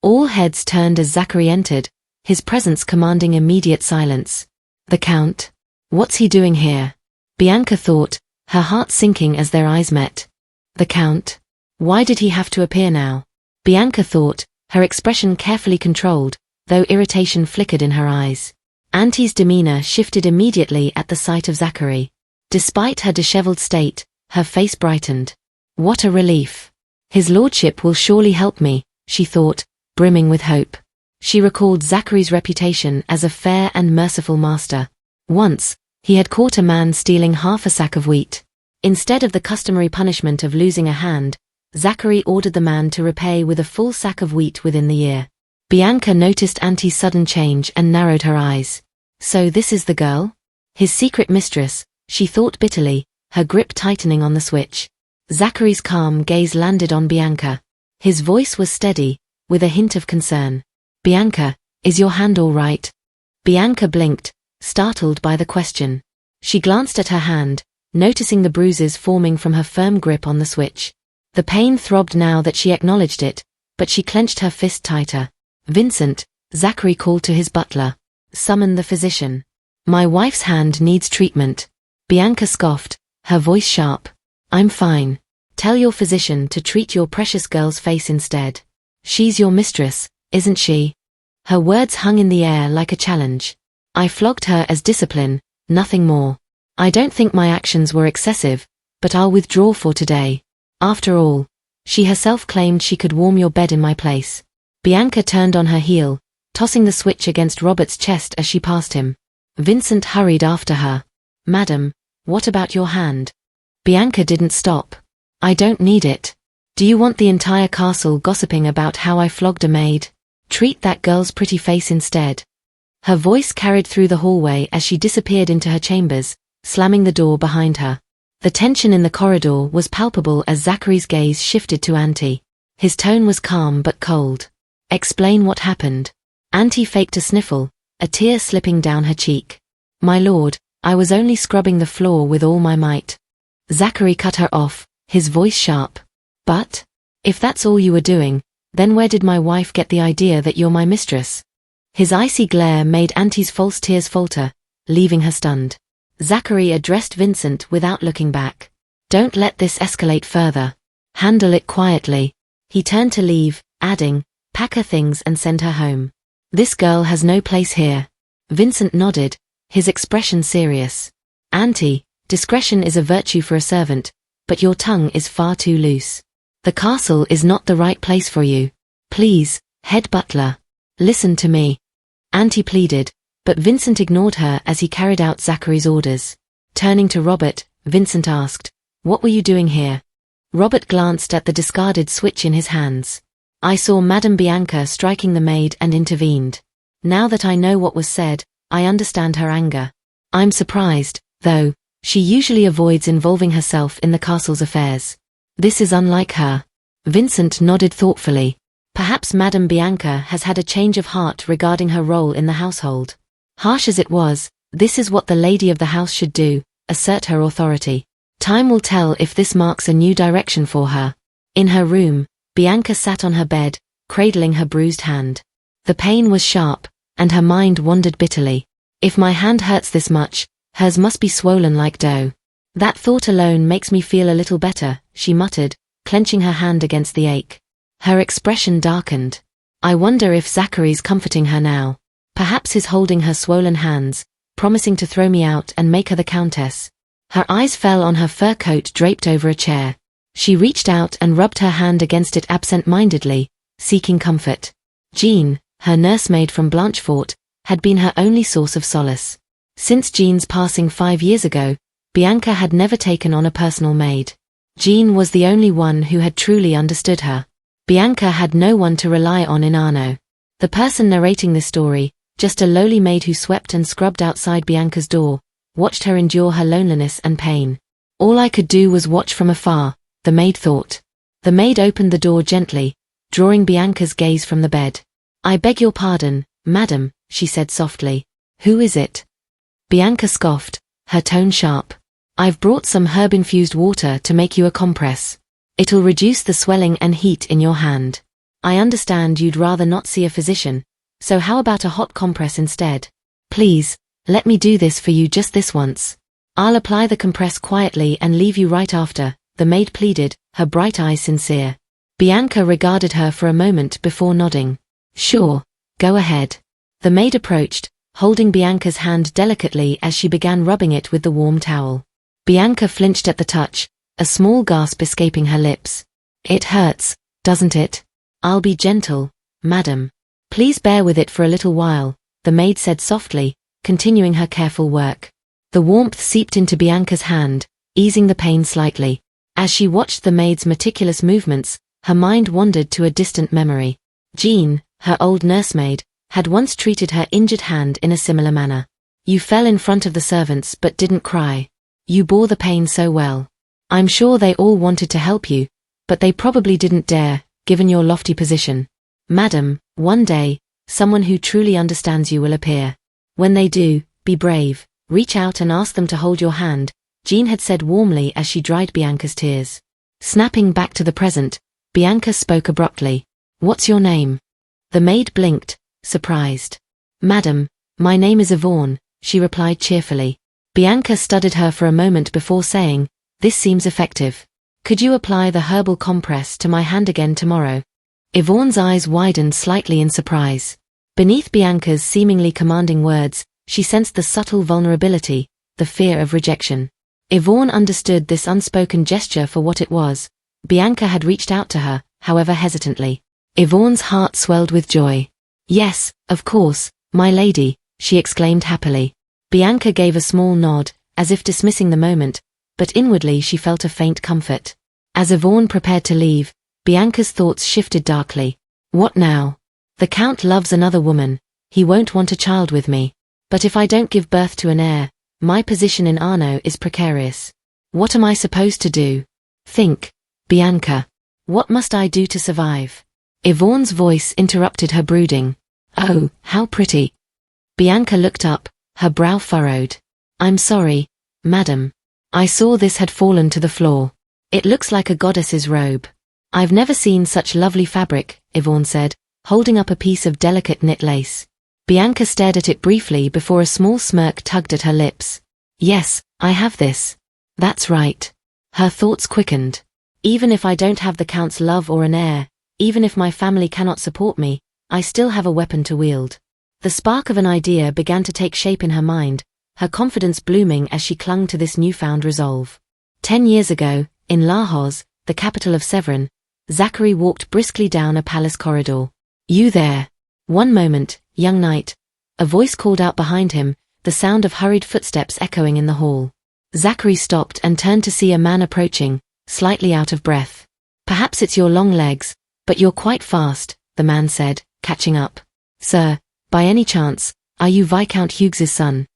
All heads turned as Zachary entered, his presence commanding immediate silence. The Count? What's he doing here? Bianca thought, her heart sinking as their eyes met. The Count? Why did he have to appear now? Bianca thought, her expression carefully controlled, though irritation flickered in her eyes. Auntie's demeanor shifted immediately at the sight of Zachary. Despite her disheveled state, her face brightened. What a relief. His lordship will surely help me, she thought, brimming with hope. She recalled Zachary's reputation as a fair and merciful master. Once, he had caught a man stealing half a sack of wheat. Instead of the customary punishment of losing a hand, Zachary ordered the man to repay with a full sack of wheat within the year. Bianca noticed Auntie's sudden change and narrowed her eyes. So this is the girl? His secret mistress, she thought bitterly, her grip tightening on the switch. Zachary's calm gaze landed on Bianca. His voice was steady, with a hint of concern. Bianca, is your hand all right? Bianca blinked, startled by the question. She glanced at her hand, noticing the bruises forming from her firm grip on the switch. The pain throbbed now that she acknowledged it, but she clenched her fist tighter. Vincent, Zachary called to his butler. Summon the physician. My wife's hand needs treatment. Bianca scoffed, her voice sharp. I'm fine. Tell your physician to treat your precious girl's face instead. She's your mistress, isn't she? Her words hung in the air like a challenge. I flogged her as discipline, nothing more. I don't think my actions were excessive, but I'll withdraw for today. After all, she herself claimed she could warm your bed in my place. Bianca turned on her heel, tossing the switch against Robert's chest as she passed him. Vincent hurried after her. Madam, what about your hand? Bianca didn't stop. I don't need it. Do you want the entire castle gossiping about how I flogged a maid? Treat that girl's pretty face instead. Her voice carried through the hallway as she disappeared into her chambers, slamming the door behind her. The tension in the corridor was palpable as Zachary's gaze shifted to Auntie. His tone was calm but cold. Explain what happened. Auntie faked a sniffle, a tear slipping down her cheek. My lord, I was only scrubbing the floor with all my might. Zachary cut her off, his voice sharp. But? If that's all you were doing, then where did my wife get the idea that you're my mistress? His icy glare made Auntie's false tears falter, leaving her stunned. Zachary addressed Vincent without looking back. Don't let this escalate further. Handle it quietly. He turned to leave, adding, pack her things and send her home. This girl has no place here. Vincent nodded, his expression serious. Auntie, discretion is a virtue for a servant, but your tongue is far too loose. The castle is not the right place for you. Please, head butler. Listen to me. Auntie pleaded, but Vincent ignored her as he carried out Zachary's orders. Turning to Robert, Vincent asked, what were you doing here? Robert glanced at the discarded switch in his hands. I saw Madame Bianca striking the maid and intervened. Now that I know what was said, I understand her anger. I'm surprised, though, she usually avoids involving herself in the castle's affairs. This is unlike her. Vincent nodded thoughtfully. Perhaps Madame Bianca has had a change of heart regarding her role in the household. Harsh as it was, this is what the lady of the house should do, assert her authority. Time will tell if this marks a new direction for her. In her room, Bianca sat on her bed, cradling her bruised hand. The pain was sharp, and her mind wandered bitterly. If my hand hurts this much, hers must be swollen like dough. That thought alone makes me feel a little better, she muttered, clenching her hand against the ache. Her expression darkened. I wonder if Zachary's comforting her now. Perhaps he's holding her swollen hands, promising to throw me out and make her the Countess. Her eyes fell on her fur coat draped over a chair. She reached out and rubbed her hand against it absent-mindedly, seeking comfort. Jean, her nursemaid from Blanchefort, had been her only source of solace. Since Jean's passing 5 years ago, Bianca had never taken on a personal maid. Jean was the only one who had truly understood her. Bianca had no one to rely on in Arno. The person narrating this story, just a lowly maid who swept and scrubbed outside Bianca's door, watched her endure her loneliness and pain. All I could do was watch from afar, the maid thought. The maid opened the door gently, drawing Bianca's gaze from the bed. I beg your pardon, madam, she said softly. Who is it? Bianca scoffed, her tone sharp. I've brought some herb-infused water to make you a compress. It'll reduce the swelling and heat in your hand. I understand you'd rather not see a physician, so how about a hot compress instead? Please, let me do this for you just this once. I'll apply the compress quietly and leave you right after, the maid pleaded, her bright eyes sincere. Bianca regarded her for a moment before nodding. Sure, go ahead. The maid approached, holding Bianca's hand delicately as she began rubbing it with the warm towel. Bianca flinched at the touch, a small gasp escaping her lips. It hurts, doesn't it? I'll be gentle, madam. Please bear with it for a little while, the maid said softly, continuing her careful work. The warmth seeped into Bianca's hand, easing the pain slightly. As she watched the maid's meticulous movements, her mind wandered to a distant memory. Jean, her old nursemaid, had once treated her injured hand in a similar manner. You fell in front of the servants but didn't cry. You bore the pain so well. I'm sure they all wanted to help you, but they probably didn't dare, given your lofty position. Madam, one day, someone who truly understands you will appear. When they do, be brave, reach out and ask them to hold your hand, Jean had said warmly as she dried Bianca's tears. Snapping back to the present, Bianca spoke abruptly. What's your name? The maid blinked, surprised. Madam, my name is Yvonne, she replied cheerfully. Bianca studied her for a moment before saying, this seems effective. Could you apply the herbal compress to my hand again tomorrow? Yvonne's eyes widened slightly in surprise. Beneath Bianca's seemingly commanding words, she sensed the subtle vulnerability, the fear of rejection. Yvonne understood this unspoken gesture for what it was. Bianca had reached out to her, however hesitantly. Yvonne's heart swelled with joy. Yes, of course, my lady, she exclaimed happily. Bianca gave a small nod, as if dismissing the moment, but inwardly she felt a faint comfort. As Yvonne prepared to leave, Bianca's thoughts shifted darkly. What now? The Count loves another woman, he won't want a child with me. But if I don't give birth to an heir, my position in Arno is precarious. What am I supposed to do? Think, Bianca. What must I do to survive? Yvonne's voice interrupted her brooding. Oh, how pretty. Bianca looked up, her brow furrowed. I'm sorry, madam. I saw this had fallen to the floor. It looks like a goddess's robe. I've never seen such lovely fabric, Yvonne said, holding up a piece of delicate knit lace. Bianca stared at it briefly before a small smirk tugged at her lips. Yes, I have this. That's right. Her thoughts quickened. Even if I don't have the Count's love or an heir, even if my family cannot support me, I still have a weapon to wield. The spark of an idea began to take shape in her mind, her confidence blooming as she clung to this newfound resolve. 10 years ago, in Lahoz, the capital of Severin, Zachary walked briskly down a palace corridor. You there? One moment, young knight. A voice called out behind him, the sound of hurried footsteps echoing in the hall. Zachary stopped and turned to see a man approaching, slightly out of breath. Perhaps it's your long legs, but you're quite fast, the man said, catching up. Sir, by any chance, are you Viscount Hughes's son?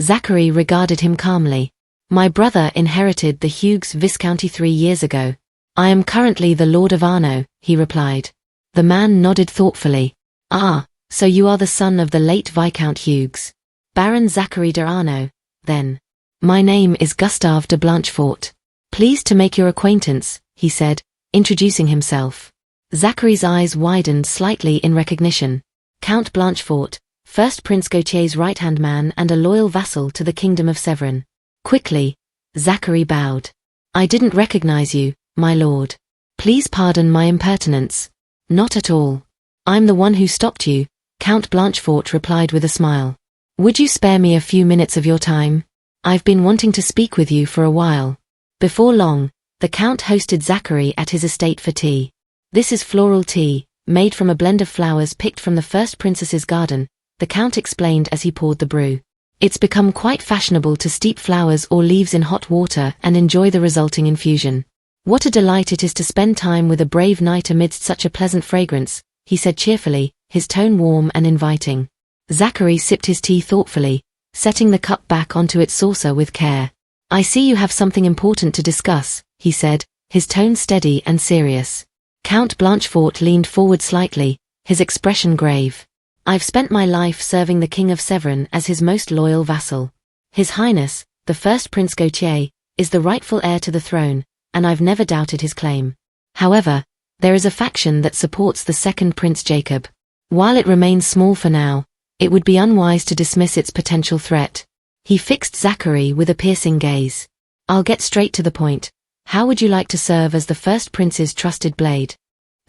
Zachary regarded him calmly. My brother inherited the Hughes Viscounty 3 years ago. I am currently the Lord of Arno, he replied. The man nodded thoughtfully. Ah, so you are the son of the late Viscount Hughes. Baron Zachary de Arno, then. My name is Gustave de Blanchefort. Pleased to make your acquaintance, he said, introducing himself. Zachary's eyes widened slightly in recognition. Count Blanchefort, first Prince Gautier's right-hand man and a loyal vassal to the Kingdom of Severin. Quickly, Zachary bowed. I didn't recognize you, my lord. Please pardon my impertinence. Not at all. I'm the one who stopped you, Count Blanchefort replied with a smile. Would you spare me a few minutes of your time? I've been wanting to speak with you for a while. Before long, the Count hosted Zachary at his estate for tea. This is floral tea, made from a blend of flowers picked from the first princess's garden, the Count explained as he poured the brew. It's become quite fashionable to steep flowers or leaves in hot water and enjoy the resulting infusion. What a delight it is to spend time with a brave knight amidst such a pleasant fragrance, he said cheerfully, his tone warm and inviting. Zachary sipped his tea thoughtfully, setting the cup back onto its saucer with care. I see you have something important to discuss, he said, his tone steady and serious. Count Blanchefort leaned forward slightly, his expression grave. I've spent my life serving the King of Severin as his most loyal vassal. His Highness, the first Prince Gautier, is the rightful heir to the throne, and I've never doubted his claim. However, there is a faction that supports the second Prince Jacob. While it remains small for now, it would be unwise to dismiss its potential threat. He fixed Zachary with a piercing gaze. I'll get straight to the point. How would you like to serve as the first prince's trusted blade?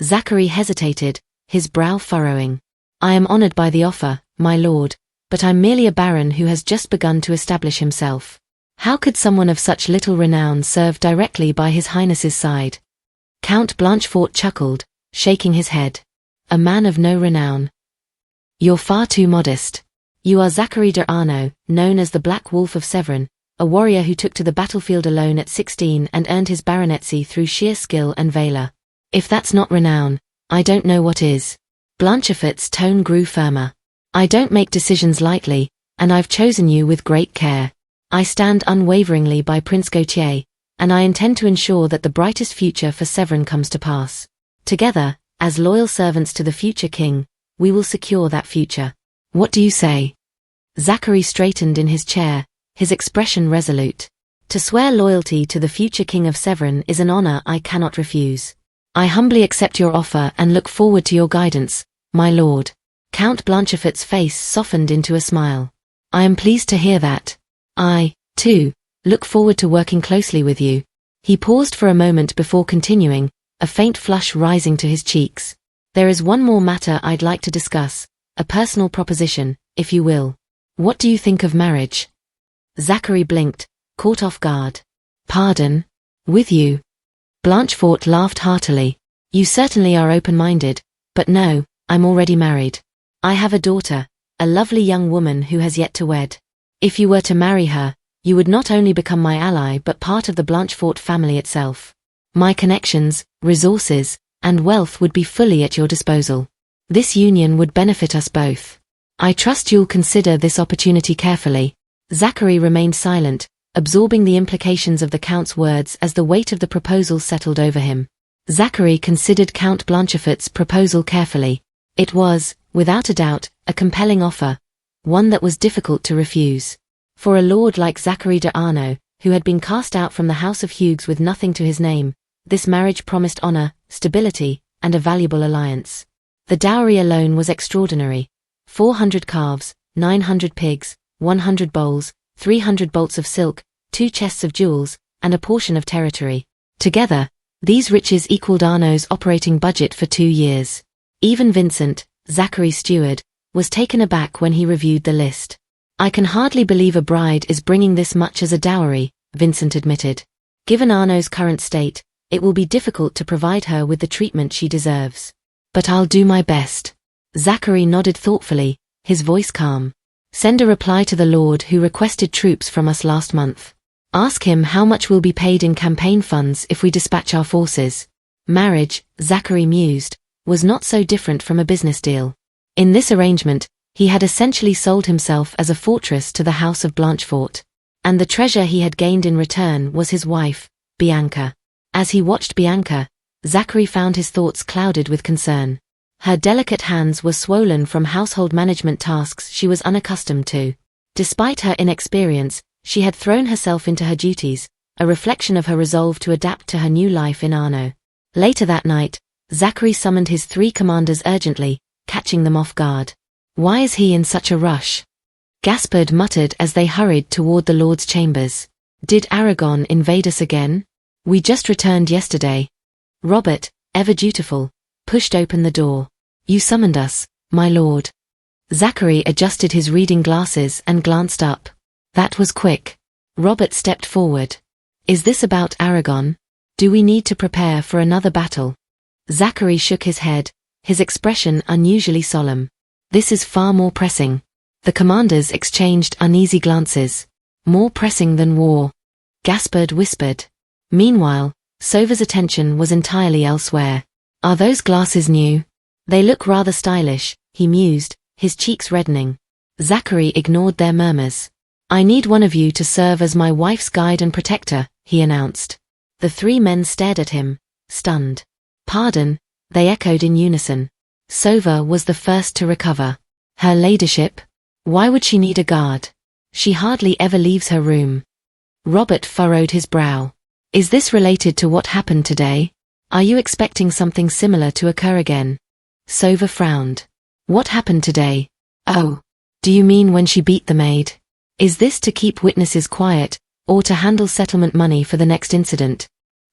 Zachary hesitated, his brow furrowing. I am honored by the offer, my lord, but I'm merely a baron who has just begun to establish himself. How could someone of such little renown serve directly by his highness's side? Count Blanchefort chuckled, shaking his head. A man of no renown. You're far too modest. You are Zachary de Arno, known as the Black Wolf of Severin, a warrior who took to the battlefield alone at 16 and earned his baronetcy through sheer skill and valor. If that's not renown, I don't know what is. Blanchefort's tone grew firmer. I don't make decisions lightly, and I've chosen you with great care. I stand unwaveringly by Prince Gautier, and I intend to ensure that the brightest future for Severin comes to pass. Together, as loyal servants to the future king, we will secure that future. What do you say? Zachary straightened in his chair, his expression resolute. To swear loyalty to the future king of Severin is an honor I cannot refuse. I humbly accept your offer and look forward to your guidance, my lord. Count Blanchefort's face softened into a smile. I am pleased to hear that. I, too, look forward to working closely with you. He paused for a moment before continuing, a faint flush rising to his cheeks. There is one more matter I'd like to discuss, a personal proposition, if you will. What do you think of marriage? Zachary blinked, caught off guard. Pardon? With you? Blanchefort laughed heartily. You certainly are open-minded, but no, I'm already married. I have a daughter, a lovely young woman who has yet to wed. If you were to marry her, you would not only become my ally but part of the Blanchefort family itself. My connections, resources, and wealth would be fully at your disposal. This union would benefit us both. I trust you'll consider this opportunity carefully. Zachary remained silent, absorbing the implications of the Count's words as the weight of the proposal settled over him. Zachary considered Count Blanchefort's proposal carefully. It was, without a doubt, a compelling offer, one that was difficult to refuse. For a lord like Zachary de Arnaud, who had been cast out from the House of Hughes with nothing to his name, this marriage promised honor, stability, and a valuable alliance. The dowry alone was extraordinary. 400 calves, 900 pigs, 100 bowls, 300 bolts of silk, 2 chests of jewels, and a portion of territory. Together, these riches equaled Arnaud's operating budget for 2 years. Even Vincent, Zachary's steward, was taken aback when he reviewed the list. I can hardly believe a bride is bringing this much as a dowry, Vincent admitted. Given Arnaud's current state, it will be difficult to provide her with the treatment she deserves. But I'll do my best. Zachary nodded thoughtfully, his voice calm. Send a reply to the lord who requested troops from us last month. Ask him how much will be paid in campaign funds if we dispatch our forces. Marriage, Zachary mused, was not so different from a business deal. In this arrangement, he had essentially sold himself as a fortress to the House of Blanchefort. And the treasure he had gained in return was his wife, Bianca. As he watched Bianca, Zachary found his thoughts clouded with concern. Her delicate hands were swollen from household management tasks she was unaccustomed to. Despite her inexperience, she had thrown herself into her duties, a reflection of her resolve to adapt to her new life in Arnaud. Later that night, Zachary summoned his 3 commanders urgently, catching them off guard. Why is he in such a rush? Gaspard muttered as they hurried toward the Lord's chambers. Did Aragon invade us again? We just returned yesterday. Robert, ever dutiful, pushed open the door. You summoned us, my lord. Zachary adjusted his reading glasses and glanced up. That was quick. Robert stepped forward. Is this about Aragon? Do we need to prepare for another battle? Zachary shook his head, his expression unusually solemn. This is far more pressing. The commanders exchanged uneasy glances. More pressing than war. Gaspard whispered. Meanwhile, Sauver's attention was entirely elsewhere. Are those glasses new? They look rather stylish, he mused, his cheeks reddening. Zachary ignored their murmurs. I need one of you to serve as my wife's guide and protector, he announced. The 3 men stared at him, stunned. Pardon, they echoed in unison. Sauver was the first to recover. Her ladyship? Why would she need a guard? She hardly ever leaves her room. Robert furrowed his brow. Is this related to what happened today? Are you expecting something similar to occur again? Sauver frowned. What happened today? Oh, do you mean when she beat the maid? Is this to keep witnesses quiet, or to handle settlement money for the next incident?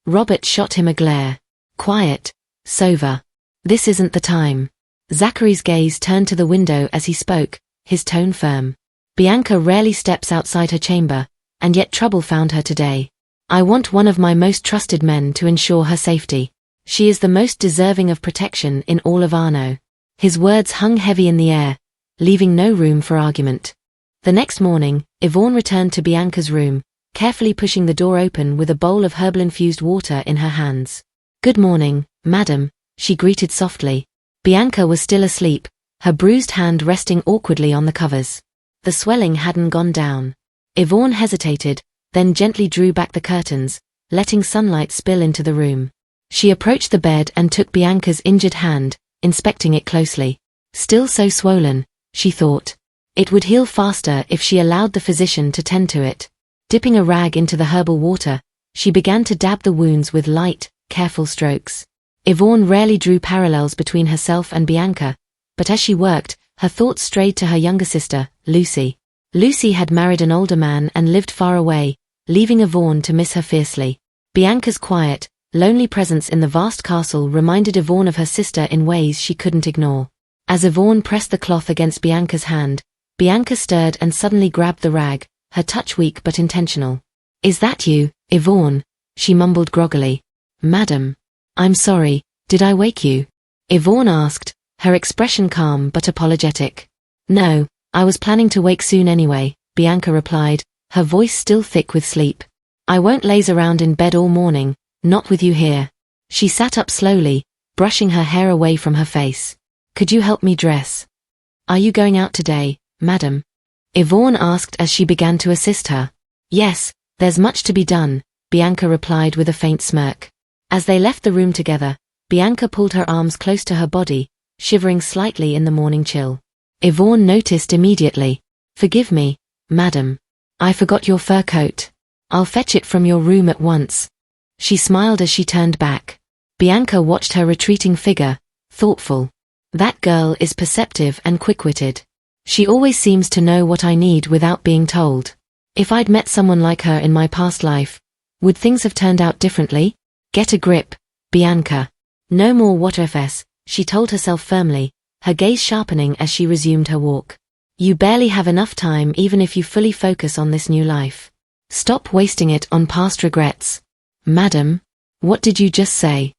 Robert shot him a glare. Quiet, Sauver. This isn't the time. Zachary's gaze turned to the window as he spoke, his tone firm. Bianca rarely steps outside her chamber, and yet trouble found her today. I want one of my most trusted men to ensure her safety. She is the most deserving of protection in all of Arnaud. His words hung heavy in the air, leaving no room for argument. The next morning, Yvonne returned to Bianca's room, carefully pushing the door open with a bowl of herbal-infused water in her hands. Good morning, madam, she greeted softly. Bianca was still asleep, her bruised hand resting awkwardly on the covers. The swelling hadn't gone down. Yvonne hesitated, then gently drew back the curtains, letting sunlight spill into the room. She approached the bed and took Bianca's injured hand, inspecting it closely. Still so swollen, she thought. It would heal faster if she allowed the physician to tend to it. Dipping a rag into the herbal water, she began to dab the wounds with light, careful strokes. Yvonne rarely drew parallels between herself and Bianca, but as she worked, her thoughts strayed to her younger sister, Lucy. Lucy had married an older man and lived far away, leaving Yvonne to miss her fiercely. Bianca's quiet, lonely presence in the vast castle reminded Yvonne of her sister in ways she couldn't ignore. As Yvonne pressed the cloth against Bianca's hand, Bianca stirred and suddenly grabbed the rag, her touch weak but intentional. "Is that you, Yvonne?" she mumbled groggily. "Madam. I'm sorry, did I wake you?" Yvonne asked, her expression calm but apologetic. "No, I was planning to wake soon anyway," Bianca replied, her voice still thick with sleep. "I won't laze around in bed all morning, not with you here." She sat up slowly, brushing her hair away from her face. "Could you help me dress?" "Are you going out today, madam?" Yvonne asked as she began to assist her. "Yes, there's much to be done," Bianca replied with a faint smirk. As they left the room together, Bianca pulled her arms close to her body, shivering slightly in the morning chill. Yvonne noticed immediately. "Forgive me, madam. I forgot your fur coat. I'll fetch it from your room at once." She smiled as she turned back. Bianca watched her retreating figure, thoughtful. "That girl is perceptive and quick-witted. She always seems to know what I need without being told. If I'd met someone like her in my past life, would things have turned out differently? Get a grip, Bianca. No more what ifs, she told herself firmly, her gaze sharpening as she resumed her walk. You barely have enough time even if you fully focus on this new life. Stop wasting it on past regrets." "Madam, what did you just say?"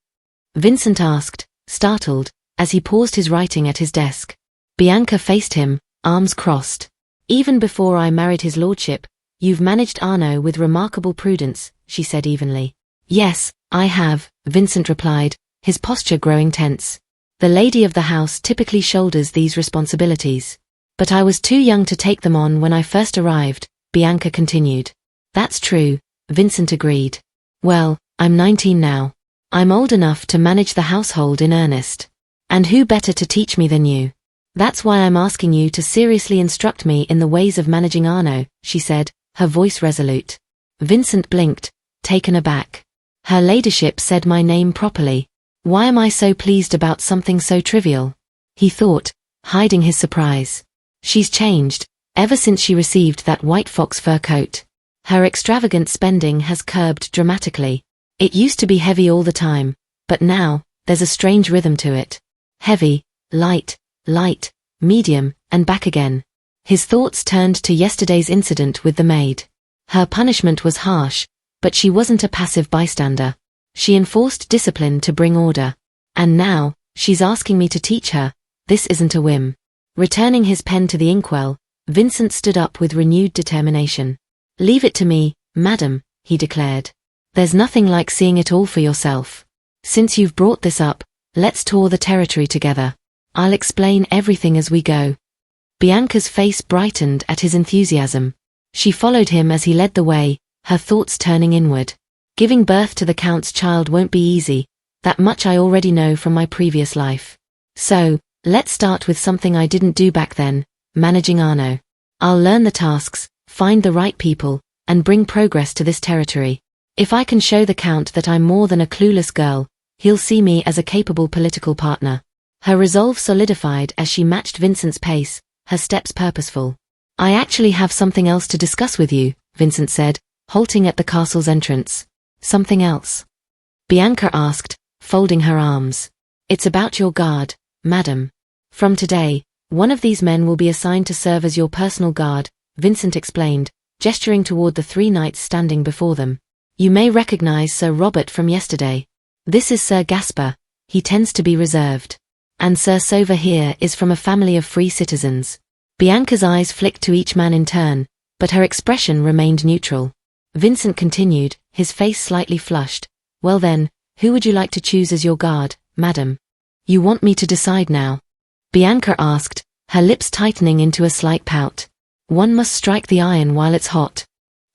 Vincent asked, startled, as he paused his writing at his desk. Bianca faced him, arms crossed. "Even before I married his lordship, you've managed Arno with remarkable prudence," she said evenly. "Yes, I have," Vincent replied, his posture growing tense. "The lady of the house typically shoulders these responsibilities. But I was too young to take them on when I first arrived," Bianca continued. "That's true," Vincent agreed. "Well, I'm 19 now. I'm old enough to manage the household in earnest. And who better to teach me than you? That's why I'm asking you to seriously instruct me in the ways of managing Arno," she said, her voice resolute. Vincent blinked, taken aback. Her ladyship said my name properly. Why am I so pleased about something so trivial? He thought, hiding his surprise. She's changed, ever since she received that white fox fur coat. Her extravagant spending has curbed dramatically. It used to be heavy all the time, but now, there's a strange rhythm to it. Heavy, light, light, medium, and back again. His thoughts turned to yesterday's incident with the maid. Her punishment was harsh, but she wasn't a passive bystander. She enforced discipline to bring order. And now, she's asking me to teach her. This isn't a whim. Returning his pen to the inkwell, Vincent stood up with renewed determination. "Leave it to me, madam," he declared. "There's nothing like seeing it all for yourself. Since you've brought this up, let's tour the territory together. I'll explain everything as we go." Bianca's face brightened at his enthusiasm. She followed him as he led the way, her thoughts turning inward. "Giving birth to the Count's child won't be easy, that much I already know from my previous life. So, let's start with something I didn't do back then, managing Arno. I'll learn the tasks, find the right people, and bring progress to this territory. If I can show the Count that I'm more than a clueless girl, he'll see me as a capable political partner." Her resolve solidified as she matched Vincent's pace, her steps purposeful. "I actually have something else to discuss with you," Vincent said, halting at the castle's entrance. "Something else?" Bianca asked, folding her arms. "It's about your guard, madam. From today, one of these men will be assigned to serve as your personal guard," Vincent explained, gesturing toward the 3 knights standing before them. "You may recognize Sir Robert from yesterday. This is Sir Gaspar, he tends to be reserved. And Sir Sover here is from a family of free citizens." Bianca's eyes flicked to each man in turn, but her expression remained neutral. Vincent continued, his face slightly flushed. "Well then, who would you like to choose as your guard, madam?" You want me to decide now? Bianca asked, her lips tightening into a slight pout. One must strike the iron while it's hot,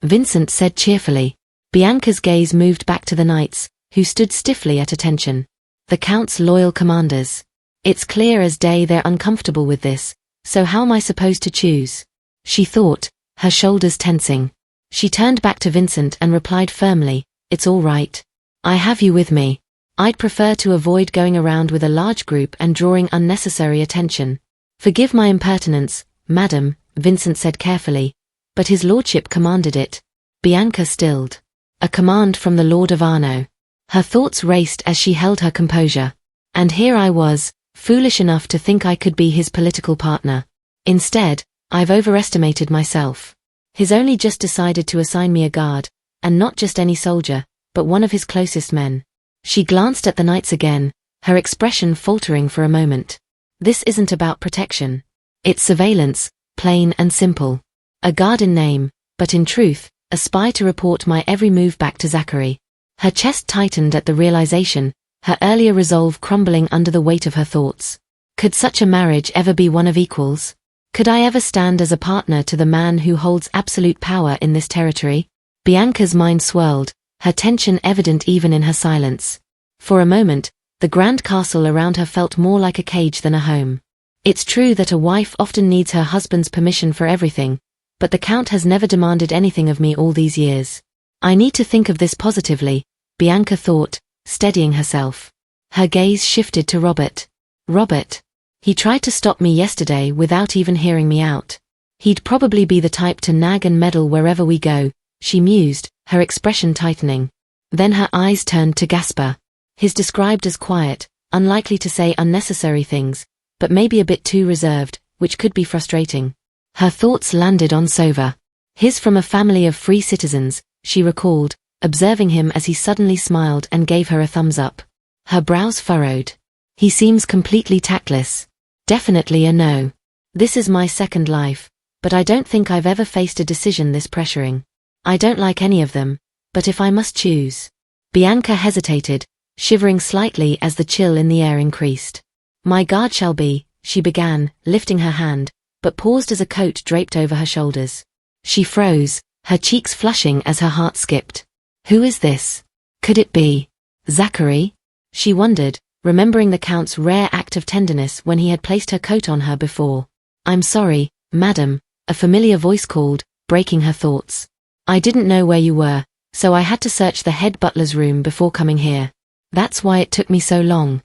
Vincent said cheerfully. Bianca's gaze moved back to the knights, who stood stiffly at attention. The Count's loyal commanders. It's clear as day they're uncomfortable with this, so how am I supposed to choose? She thought, her shoulders tensing. She turned back to Vincent and replied firmly, it's all right. I have you with me. I'd prefer to avoid going around with a large group and drawing unnecessary attention. Forgive my impertinence, madam, Vincent said carefully, but his lordship commanded it. Bianca stilled. A command from the Lord of Arno. Her thoughts raced as she held her composure. And here I was, foolish enough to think I could be his political partner. Instead, I've overestimated myself. He's only just decided to assign me a guard, and not just any soldier, but one of his closest men. She glanced at the knights again, her expression faltering for a moment. This isn't about protection. It's surveillance, plain and simple. A guard in name, but in truth, a spy to report my every move back to Zachary. Her chest tightened at the realization, her earlier resolve crumbling under the weight of her thoughts. Could such a marriage ever be one of equals? Could I ever stand as a partner to the man who holds absolute power in this territory? Bianca's mind swirled, her tension evident even in her silence. For a moment, the grand castle around her felt more like a cage than a home. It's true that a wife often needs her husband's permission for everything, but the Count has never demanded anything of me all these years. I need to think of this positively, Bianca thought, steadying herself. Her gaze shifted to Robert. Robert. He tried to stop me yesterday without even hearing me out. He'd probably be the type to nag and meddle wherever we go, she mused, her expression tightening. Then her eyes turned to Gaspar. He's described as quiet, unlikely to say unnecessary things, but maybe a bit too reserved, which could be frustrating. Her thoughts landed on Sova. He's from a family of free citizens, she recalled, observing him as he suddenly smiled and gave her a thumbs up. Her brows furrowed. He seems completely tactless. Definitely a no. This is my second life, but I don't think I've ever faced a decision this pressuring. I don't like any of them, but if I must choose. Bianca hesitated, shivering slightly as the chill in the air increased. My guard shall be, she began, lifting her hand, but paused as a coat draped over her shoulders. She froze, her cheeks flushing as her heart skipped. Who is this? Could it be Zachary? She wondered, remembering the Count's rare act of tenderness when he had placed her coat on her before. I'm sorry, madam, a familiar voice called, breaking her thoughts. I didn't know where you were, so I had to search the head butler's room before coming here. That's why it took me so long.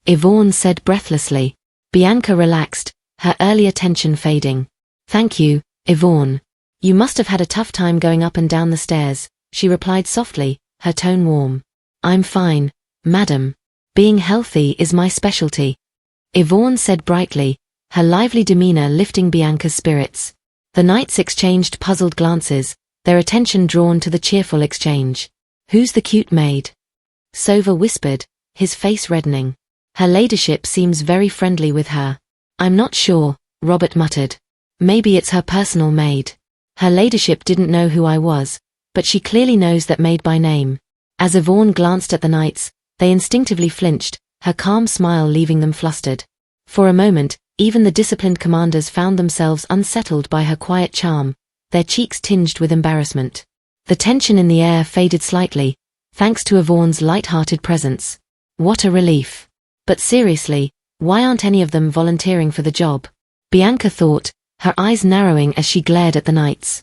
Yvonne said breathlessly. Bianca relaxed, her earlier tension fading. Thank you, Yvonne. You must have had a tough time going up and down the stairs, she replied softly, her tone warm. I'm fine, madam. Being healthy is my specialty. Yvonne said brightly, her lively demeanor lifting Bianca's spirits. The knights exchanged puzzled glances, their attention drawn to the cheerful exchange. Who's the cute maid? Sova whispered, his face reddening. Her ladyship seems very friendly with her. I'm not sure, Robert muttered. Maybe it's her personal maid. Her ladyship didn't know who I was, but she clearly knows that maid by name. As Yvonne glanced at the knights, they instinctively flinched, her calm smile leaving them flustered. For a moment, even the disciplined commanders found themselves unsettled by her quiet charm, their cheeks tinged with embarrassment. The tension in the air faded slightly, thanks to Yvonne's light-hearted presence. What a relief. But seriously, why aren't any of them volunteering for the job? Bianca thought, her eyes narrowing as she glared at the knights.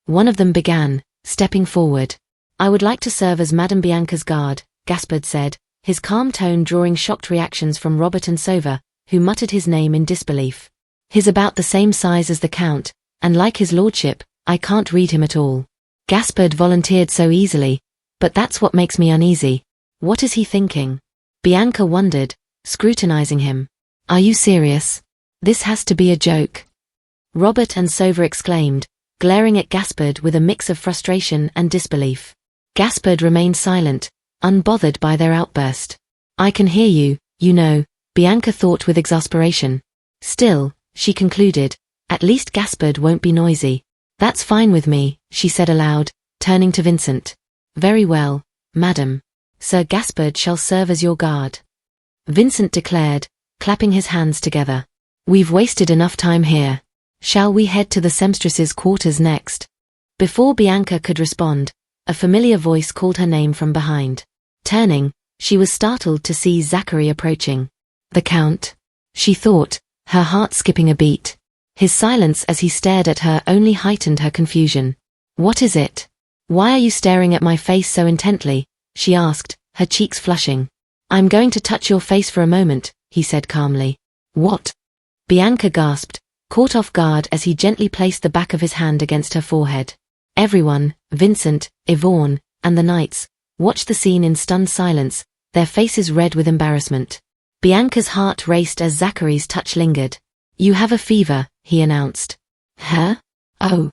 One of them began, stepping forward. I would like to serve as Madame Bianca's guard, Gaspard said, his calm tone drawing shocked reactions from Robert and Sova, who muttered his name in disbelief. He's about the same size as the Count, and like his lordship, I can't read him at all. Gaspard volunteered so easily, but that's what makes me uneasy. What is he thinking? Bianca wondered, scrutinizing him. Are you serious? This has to be a joke. Robert and Sova exclaimed, glaring at Gaspard with a mix of frustration and disbelief. Gaspard remained silent, unbothered by their outburst. I can hear you, you know, Bianca thought with exasperation. Still, she concluded, at least Gaspard won't be noisy. That's fine with me, she said aloud, turning to Vincent. Very well, madam. Sir Gaspard shall serve as your guard. Vincent declared, clapping his hands together. We've wasted enough time here. Shall we head to the seamstress's quarters next? Before Bianca could respond, a familiar voice called her name from behind. Turning, she was startled to see Zachary approaching. The Count? She thought, her heart skipping a beat. His silence as he stared at her only heightened her confusion. What is it? Why are you staring at my face so intently? She asked, her cheeks flushing. I'm going to touch your face for a moment, he said calmly. What? Bianca gasped, caught off guard as he gently placed the back of his hand against her forehead. Everyone, Vincent, Yvonne, and the knights, watched the scene in stunned silence, their faces red with embarrassment. Bianca's heart raced as Zachary's touch lingered. You have a fever, he announced. Huh? Oh.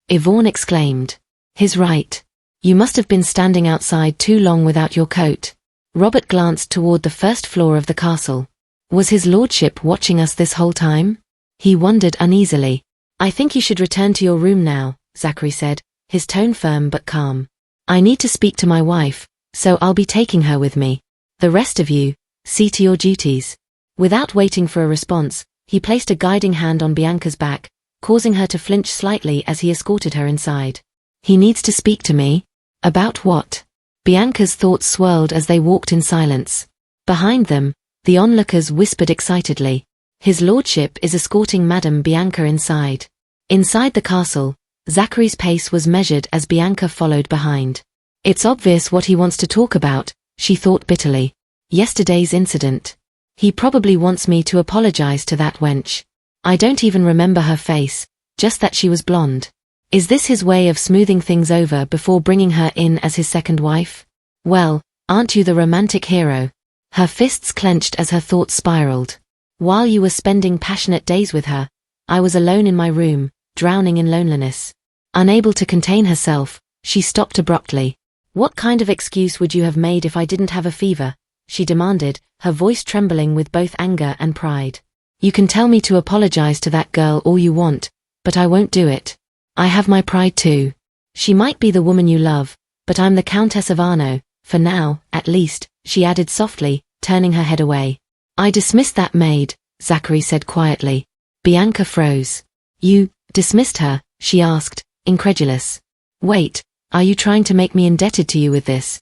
Yvonne exclaimed. He's right. You must have been standing outside too long without your coat. Robert glanced toward the first floor of the castle. Was his lordship watching us this whole time? He wondered uneasily. I think you should return to your room now, Zachary said, his tone firm but calm. I need to speak to my wife, so I'll be taking her with me. The rest of you, see to your duties. Without waiting for a response, he placed a guiding hand on Bianca's back, causing her to flinch slightly as he escorted her inside. He needs to speak to me? About what? Bianca's thoughts swirled as they walked in silence. Behind them, the onlookers whispered excitedly. His lordship is escorting Madame Bianca inside. Inside the castle, Zachary's pace was measured as Bianca followed behind. It's obvious what he wants to talk about, she thought bitterly. Yesterday's incident. He probably wants me to apologize to that wench. I don't even remember her face, just that she was blonde. Is this his way of smoothing things over before bringing her in as his second wife? Well, aren't you the romantic hero? Her fists clenched as her thoughts spiraled. While you were spending passionate days with her, I was alone in my room, drowning in loneliness. Unable to contain herself, she stopped abruptly. What kind of excuse would you have made if I didn't have a fever? She demanded, her voice trembling with both anger and pride. You can tell me to apologize to that girl all you want, but I won't do it. I have my pride too. She might be the woman you love, but I'm the Countess of Arno, for now, at least, she added softly, turning her head away. I dismissed that maid, Zachary said quietly. Bianca froze. You dismissed her? She asked, incredulous. Wait, are you trying to make me indebted to you with this?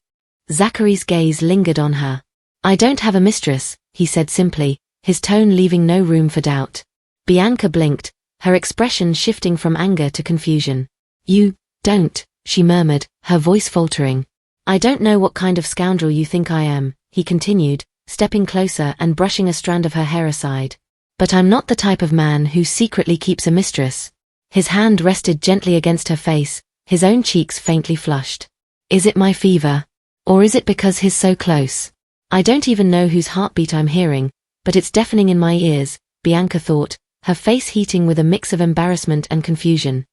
Zachary's gaze lingered on her. I don't have a mistress, he said simply, his tone leaving no room for doubt. Bianca blinked, her expression shifting from anger to confusion. You don't, she murmured, her voice faltering. I don't know what kind of scoundrel you think I am, he continued, stepping closer and brushing a strand of her hair aside. But I'm not the type of man who secretly keeps a mistress. His hand rested gently against her face, his own cheeks faintly flushed. Is it my fever? Or is it because he's so close? I don't even know whose heartbeat I'm hearing, but it's deafening in my ears, Bianca thought, her face heating with a mix of embarrassment and confusion.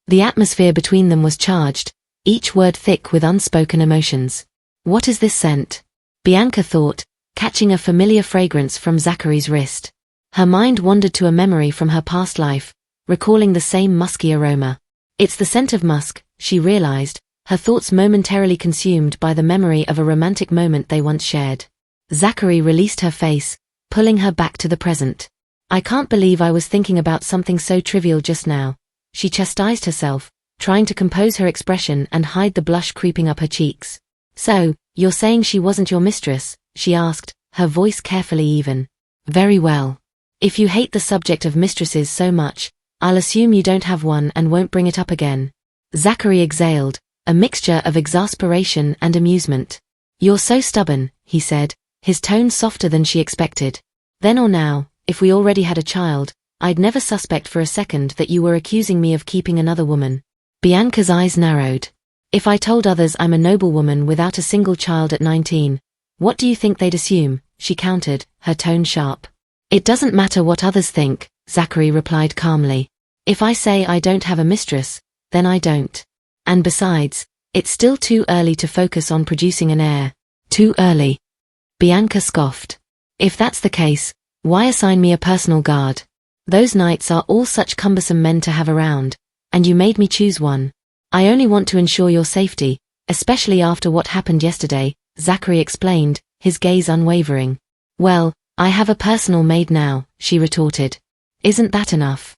The atmosphere between them was charged, each word thick with unspoken emotions. What is this scent? Bianca thought, catching a familiar fragrance from Zachary's wrist. Her mind wandered to a memory from her past life, recalling the same musky aroma. It's the scent of musk, she realized, her thoughts momentarily consumed by the memory of a romantic moment they once shared. Zachary released her face, pulling her back to the present. I can't believe I was thinking about something so trivial just now. She chastised herself, trying to compose her expression and hide the blush creeping up her cheeks. So, you're saying she wasn't your mistress? She asked, her voice carefully even. Very well. If you hate the subject of mistresses so much, I'll assume you don't have one and won't bring it up again. Zachary exhaled, a mixture of exasperation and amusement. You're so stubborn, he said, his tone softer than she expected. Then or now, if we already had a child, I'd never suspect for a second that you were accusing me of keeping another woman. Bianca's eyes narrowed. If I told others I'm a noblewoman without a single child at 19, what do you think they'd assume? She countered, her tone sharp. It doesn't matter what others think, Zachary replied calmly. If I say I don't have a mistress, then I don't. And besides, it's still too early to focus on producing an heir. Too early. Bianca scoffed. If that's the case, why assign me a personal guard? Those knights are all such cumbersome men to have around, and you made me choose one. I only want to ensure your safety, especially after what happened yesterday, Zachary explained, his gaze unwavering. Well, I have a personal maid now, she retorted. Isn't that enough?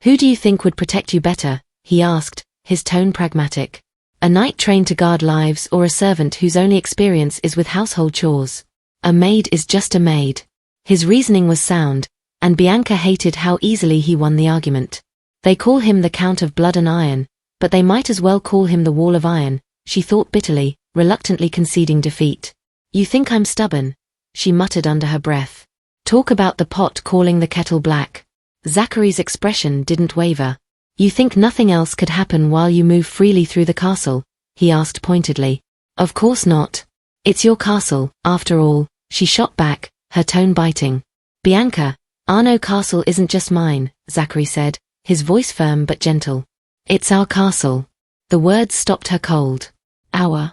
Who do you think would protect you better? He asked, his tone pragmatic. A knight trained to guard lives or a servant whose only experience is with household chores? A maid is just a maid. His reasoning was sound, and Bianca hated how easily he won the argument. They call him the Count of Blood and Iron, but they might as well call him the Wall of Iron, she thought bitterly, reluctantly conceding defeat. You think I'm stubborn? She muttered under her breath. Talk about the pot calling the kettle black. Zachary's expression didn't waver. You think nothing else could happen while you move freely through the castle? He asked pointedly. Of course not. It's your castle, after all, she shot back, her tone biting. Bianca, Arno Castle isn't just mine, Zachary said, his voice firm but gentle. It's our castle. The words stopped her cold. Our.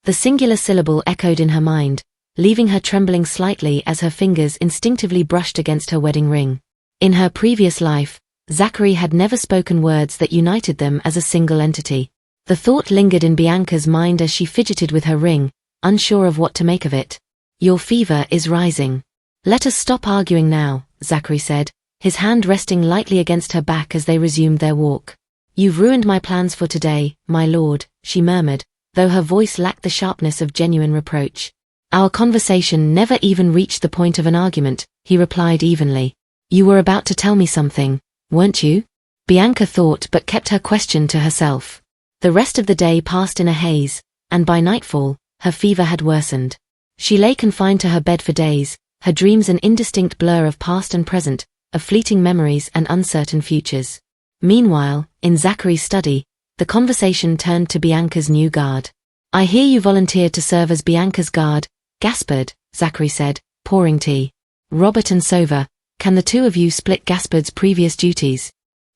The singular syllable echoed in her mind, leaving her trembling slightly as her fingers instinctively brushed against her wedding ring. In her previous life, Zachary had never spoken words that united them as a single entity. The thought lingered in Bianca's mind as she fidgeted with her ring, unsure of what to make of it. Your fever is rising. Let us stop arguing now, Zachary said, his hand resting lightly against her back as they resumed their walk. You've ruined my plans for today, my lord, she murmured, though her voice lacked the sharpness of genuine reproach. Our conversation never even reached the point of an argument, he replied evenly. You were about to tell me something, weren't you? Bianca thought but kept her question to herself. The rest of the day passed in a haze, and by nightfall, her fever had worsened. She lay confined to her bed for days, her dreams an indistinct blur of past and present, of fleeting memories and uncertain futures. Meanwhile, in Zachary's study, the conversation turned to Bianca's new guard. I hear you volunteered to serve as Bianca's guard, Gaspard, Zachary said, pouring tea. Robert and Sova, can the two of you split Gaspard's previous duties?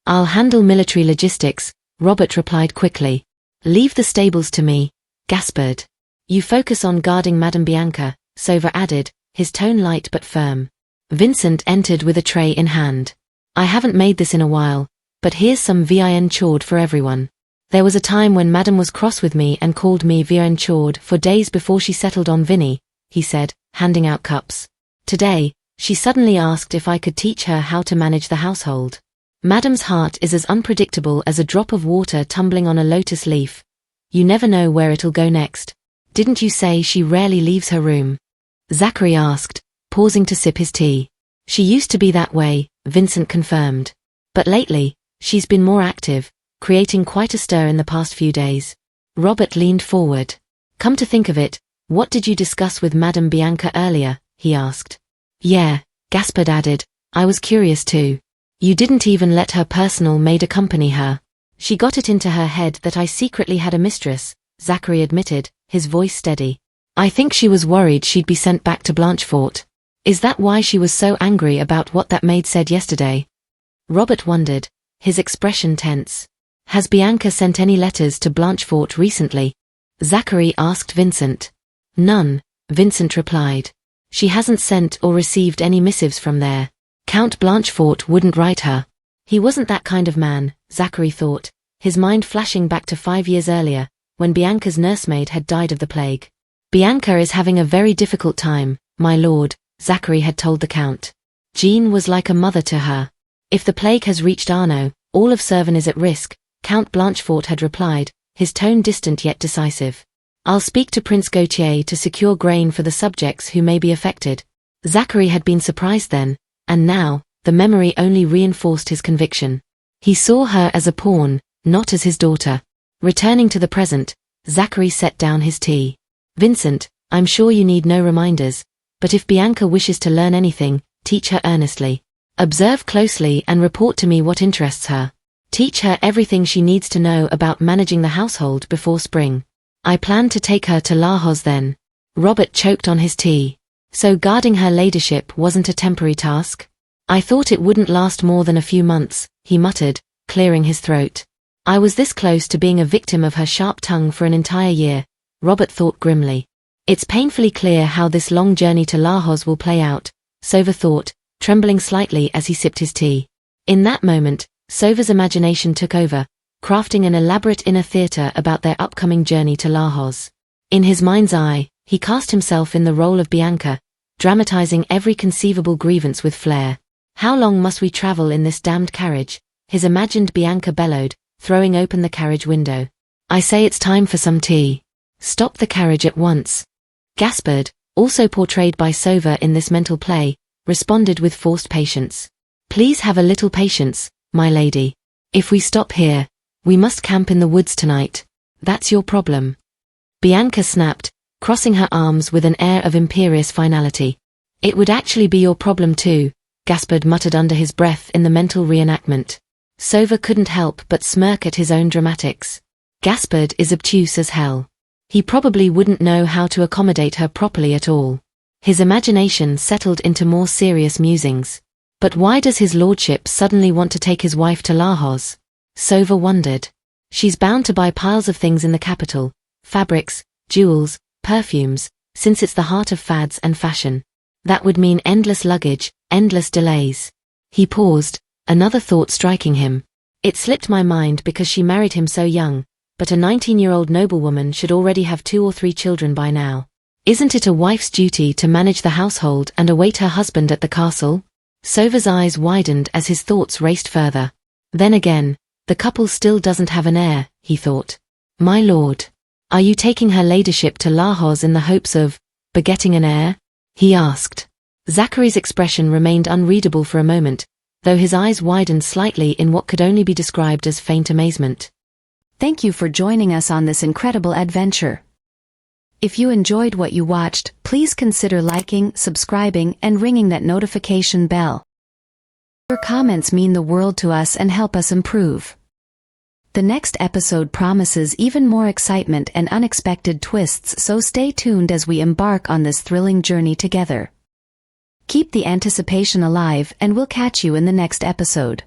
I'll handle military logistics, Robert replied quickly. Leave the stables to me, Gaspard. You focus on guarding Madame Bianca, Sova added, his tone light but firm. Vincent entered with a tray in hand. I haven't made this in a while, but here's some vin chaude for everyone. There was a time when Madame was cross with me and called me vin chaude for days before she settled on Vinny, he said, handing out cups. Today, she suddenly asked if I could teach her how to manage the household. Madame's heart is as unpredictable as a drop of water tumbling on a lotus leaf. You never know where it'll go next. Didn't you say she rarely leaves her room? Zachary asked, pausing to sip his tea. She used to be that way, Vincent confirmed. But lately, she's been more active, creating quite a stir in the past few days. Robert leaned forward. Come to think of it, what did you discuss with Madame Bianca earlier? He asked. Yeah, Gaspard added, I was curious too. You didn't even let her personal maid accompany her. She got it into her head that I secretly had a mistress, Zachary admitted, his voice steady. I think she was worried she'd be sent back to Blanchefort. Is that why she was so angry about what that maid said yesterday? Robert wondered, his expression tense. Has Bianca sent any letters to Blanchefort recently? Zachary asked Vincent. None, Vincent replied. She hasn't sent or received any missives from there. Count Blanchefort wouldn't write her. He wasn't that kind of man, Zachary thought, his mind flashing back to 5 years earlier, when Bianca's nursemaid had died of the plague. Bianca is having a very difficult time, my lord, Zachary had told the count. Jean was like a mother to her. If the plague has reached Arno, all of Servan is at risk, Count Blanchefort had replied, his tone distant yet decisive. I'll speak to Prince Gautier to secure grain for the subjects who may be affected. Zachary had been surprised then, and now, the memory only reinforced his conviction. He saw her as a pawn, not as his daughter. Returning to the present, Zachary set down his tea. Vincent, I'm sure you need no reminders, but if Bianca wishes to learn anything, teach her earnestly. Observe closely and report to me what interests her. Teach her everything she needs to know about managing the household before spring. I plan to take her to Lahoz then. Robert choked on his tea. So guarding her ladyship wasn't a temporary task? I thought it wouldn't last more than a few months, he muttered, clearing his throat. I was this close to being a victim of her sharp tongue for an entire year, Robert thought grimly. It's painfully clear how this long journey to Lahoz will play out, Sova thought, trembling slightly as he sipped his tea. In that moment, Sova's imagination took over, crafting an elaborate inner theatre about their upcoming journey to Lahoz. In his mind's eye, he cast himself in the role of Bianca, dramatizing every conceivable grievance with flair. "How long must we travel in this damned carriage?" his imagined Bianca bellowed, throwing open the carriage window. "I say it's time for some tea. Stop the carriage at once." Gaspard, also portrayed by Sova in this mental play, responded with forced patience. "Please have a little patience, my lady. If we stop here, we must camp in the woods tonight. That's your problem." Bianca snapped, crossing her arms with an air of imperious finality. "It would actually be your problem too," Gaspard muttered under his breath in the mental reenactment. Sova couldn't help but smirk at his own dramatics. Gaspard is obtuse as hell. He probably wouldn't know how to accommodate her properly at all. His imagination settled into more serious musings. But why does his lordship suddenly want to take his wife to Lajos? Sova wondered. She's bound to buy piles of things in the capital, fabrics, jewels, perfumes, since it's the heart of fads and fashion. That would mean endless luggage, endless delays. He paused, another thought striking him. It slipped my mind because she married him so young, but a 19-year-old noblewoman should already have 2 or 3 children by now. Isn't it a wife's duty to manage the household and await her husband at the castle? Sova's eyes widened as his thoughts raced further. Then again, the couple still doesn't have an heir, he thought. "My lord, are you taking her ladyship to Lajos in the hopes of begetting an heir?" he asked. Zachary's expression remained unreadable for a moment, though his eyes widened slightly in what could only be described as faint amazement. Thank you for joining us on this incredible adventure. If you enjoyed what you watched, please consider liking, subscribing, and ringing that notification bell. Your comments mean the world to us and help us improve. The next episode promises even more excitement and unexpected twists, so stay tuned as we embark on this thrilling journey together. Keep the anticipation alive, and we'll catch you in the next episode.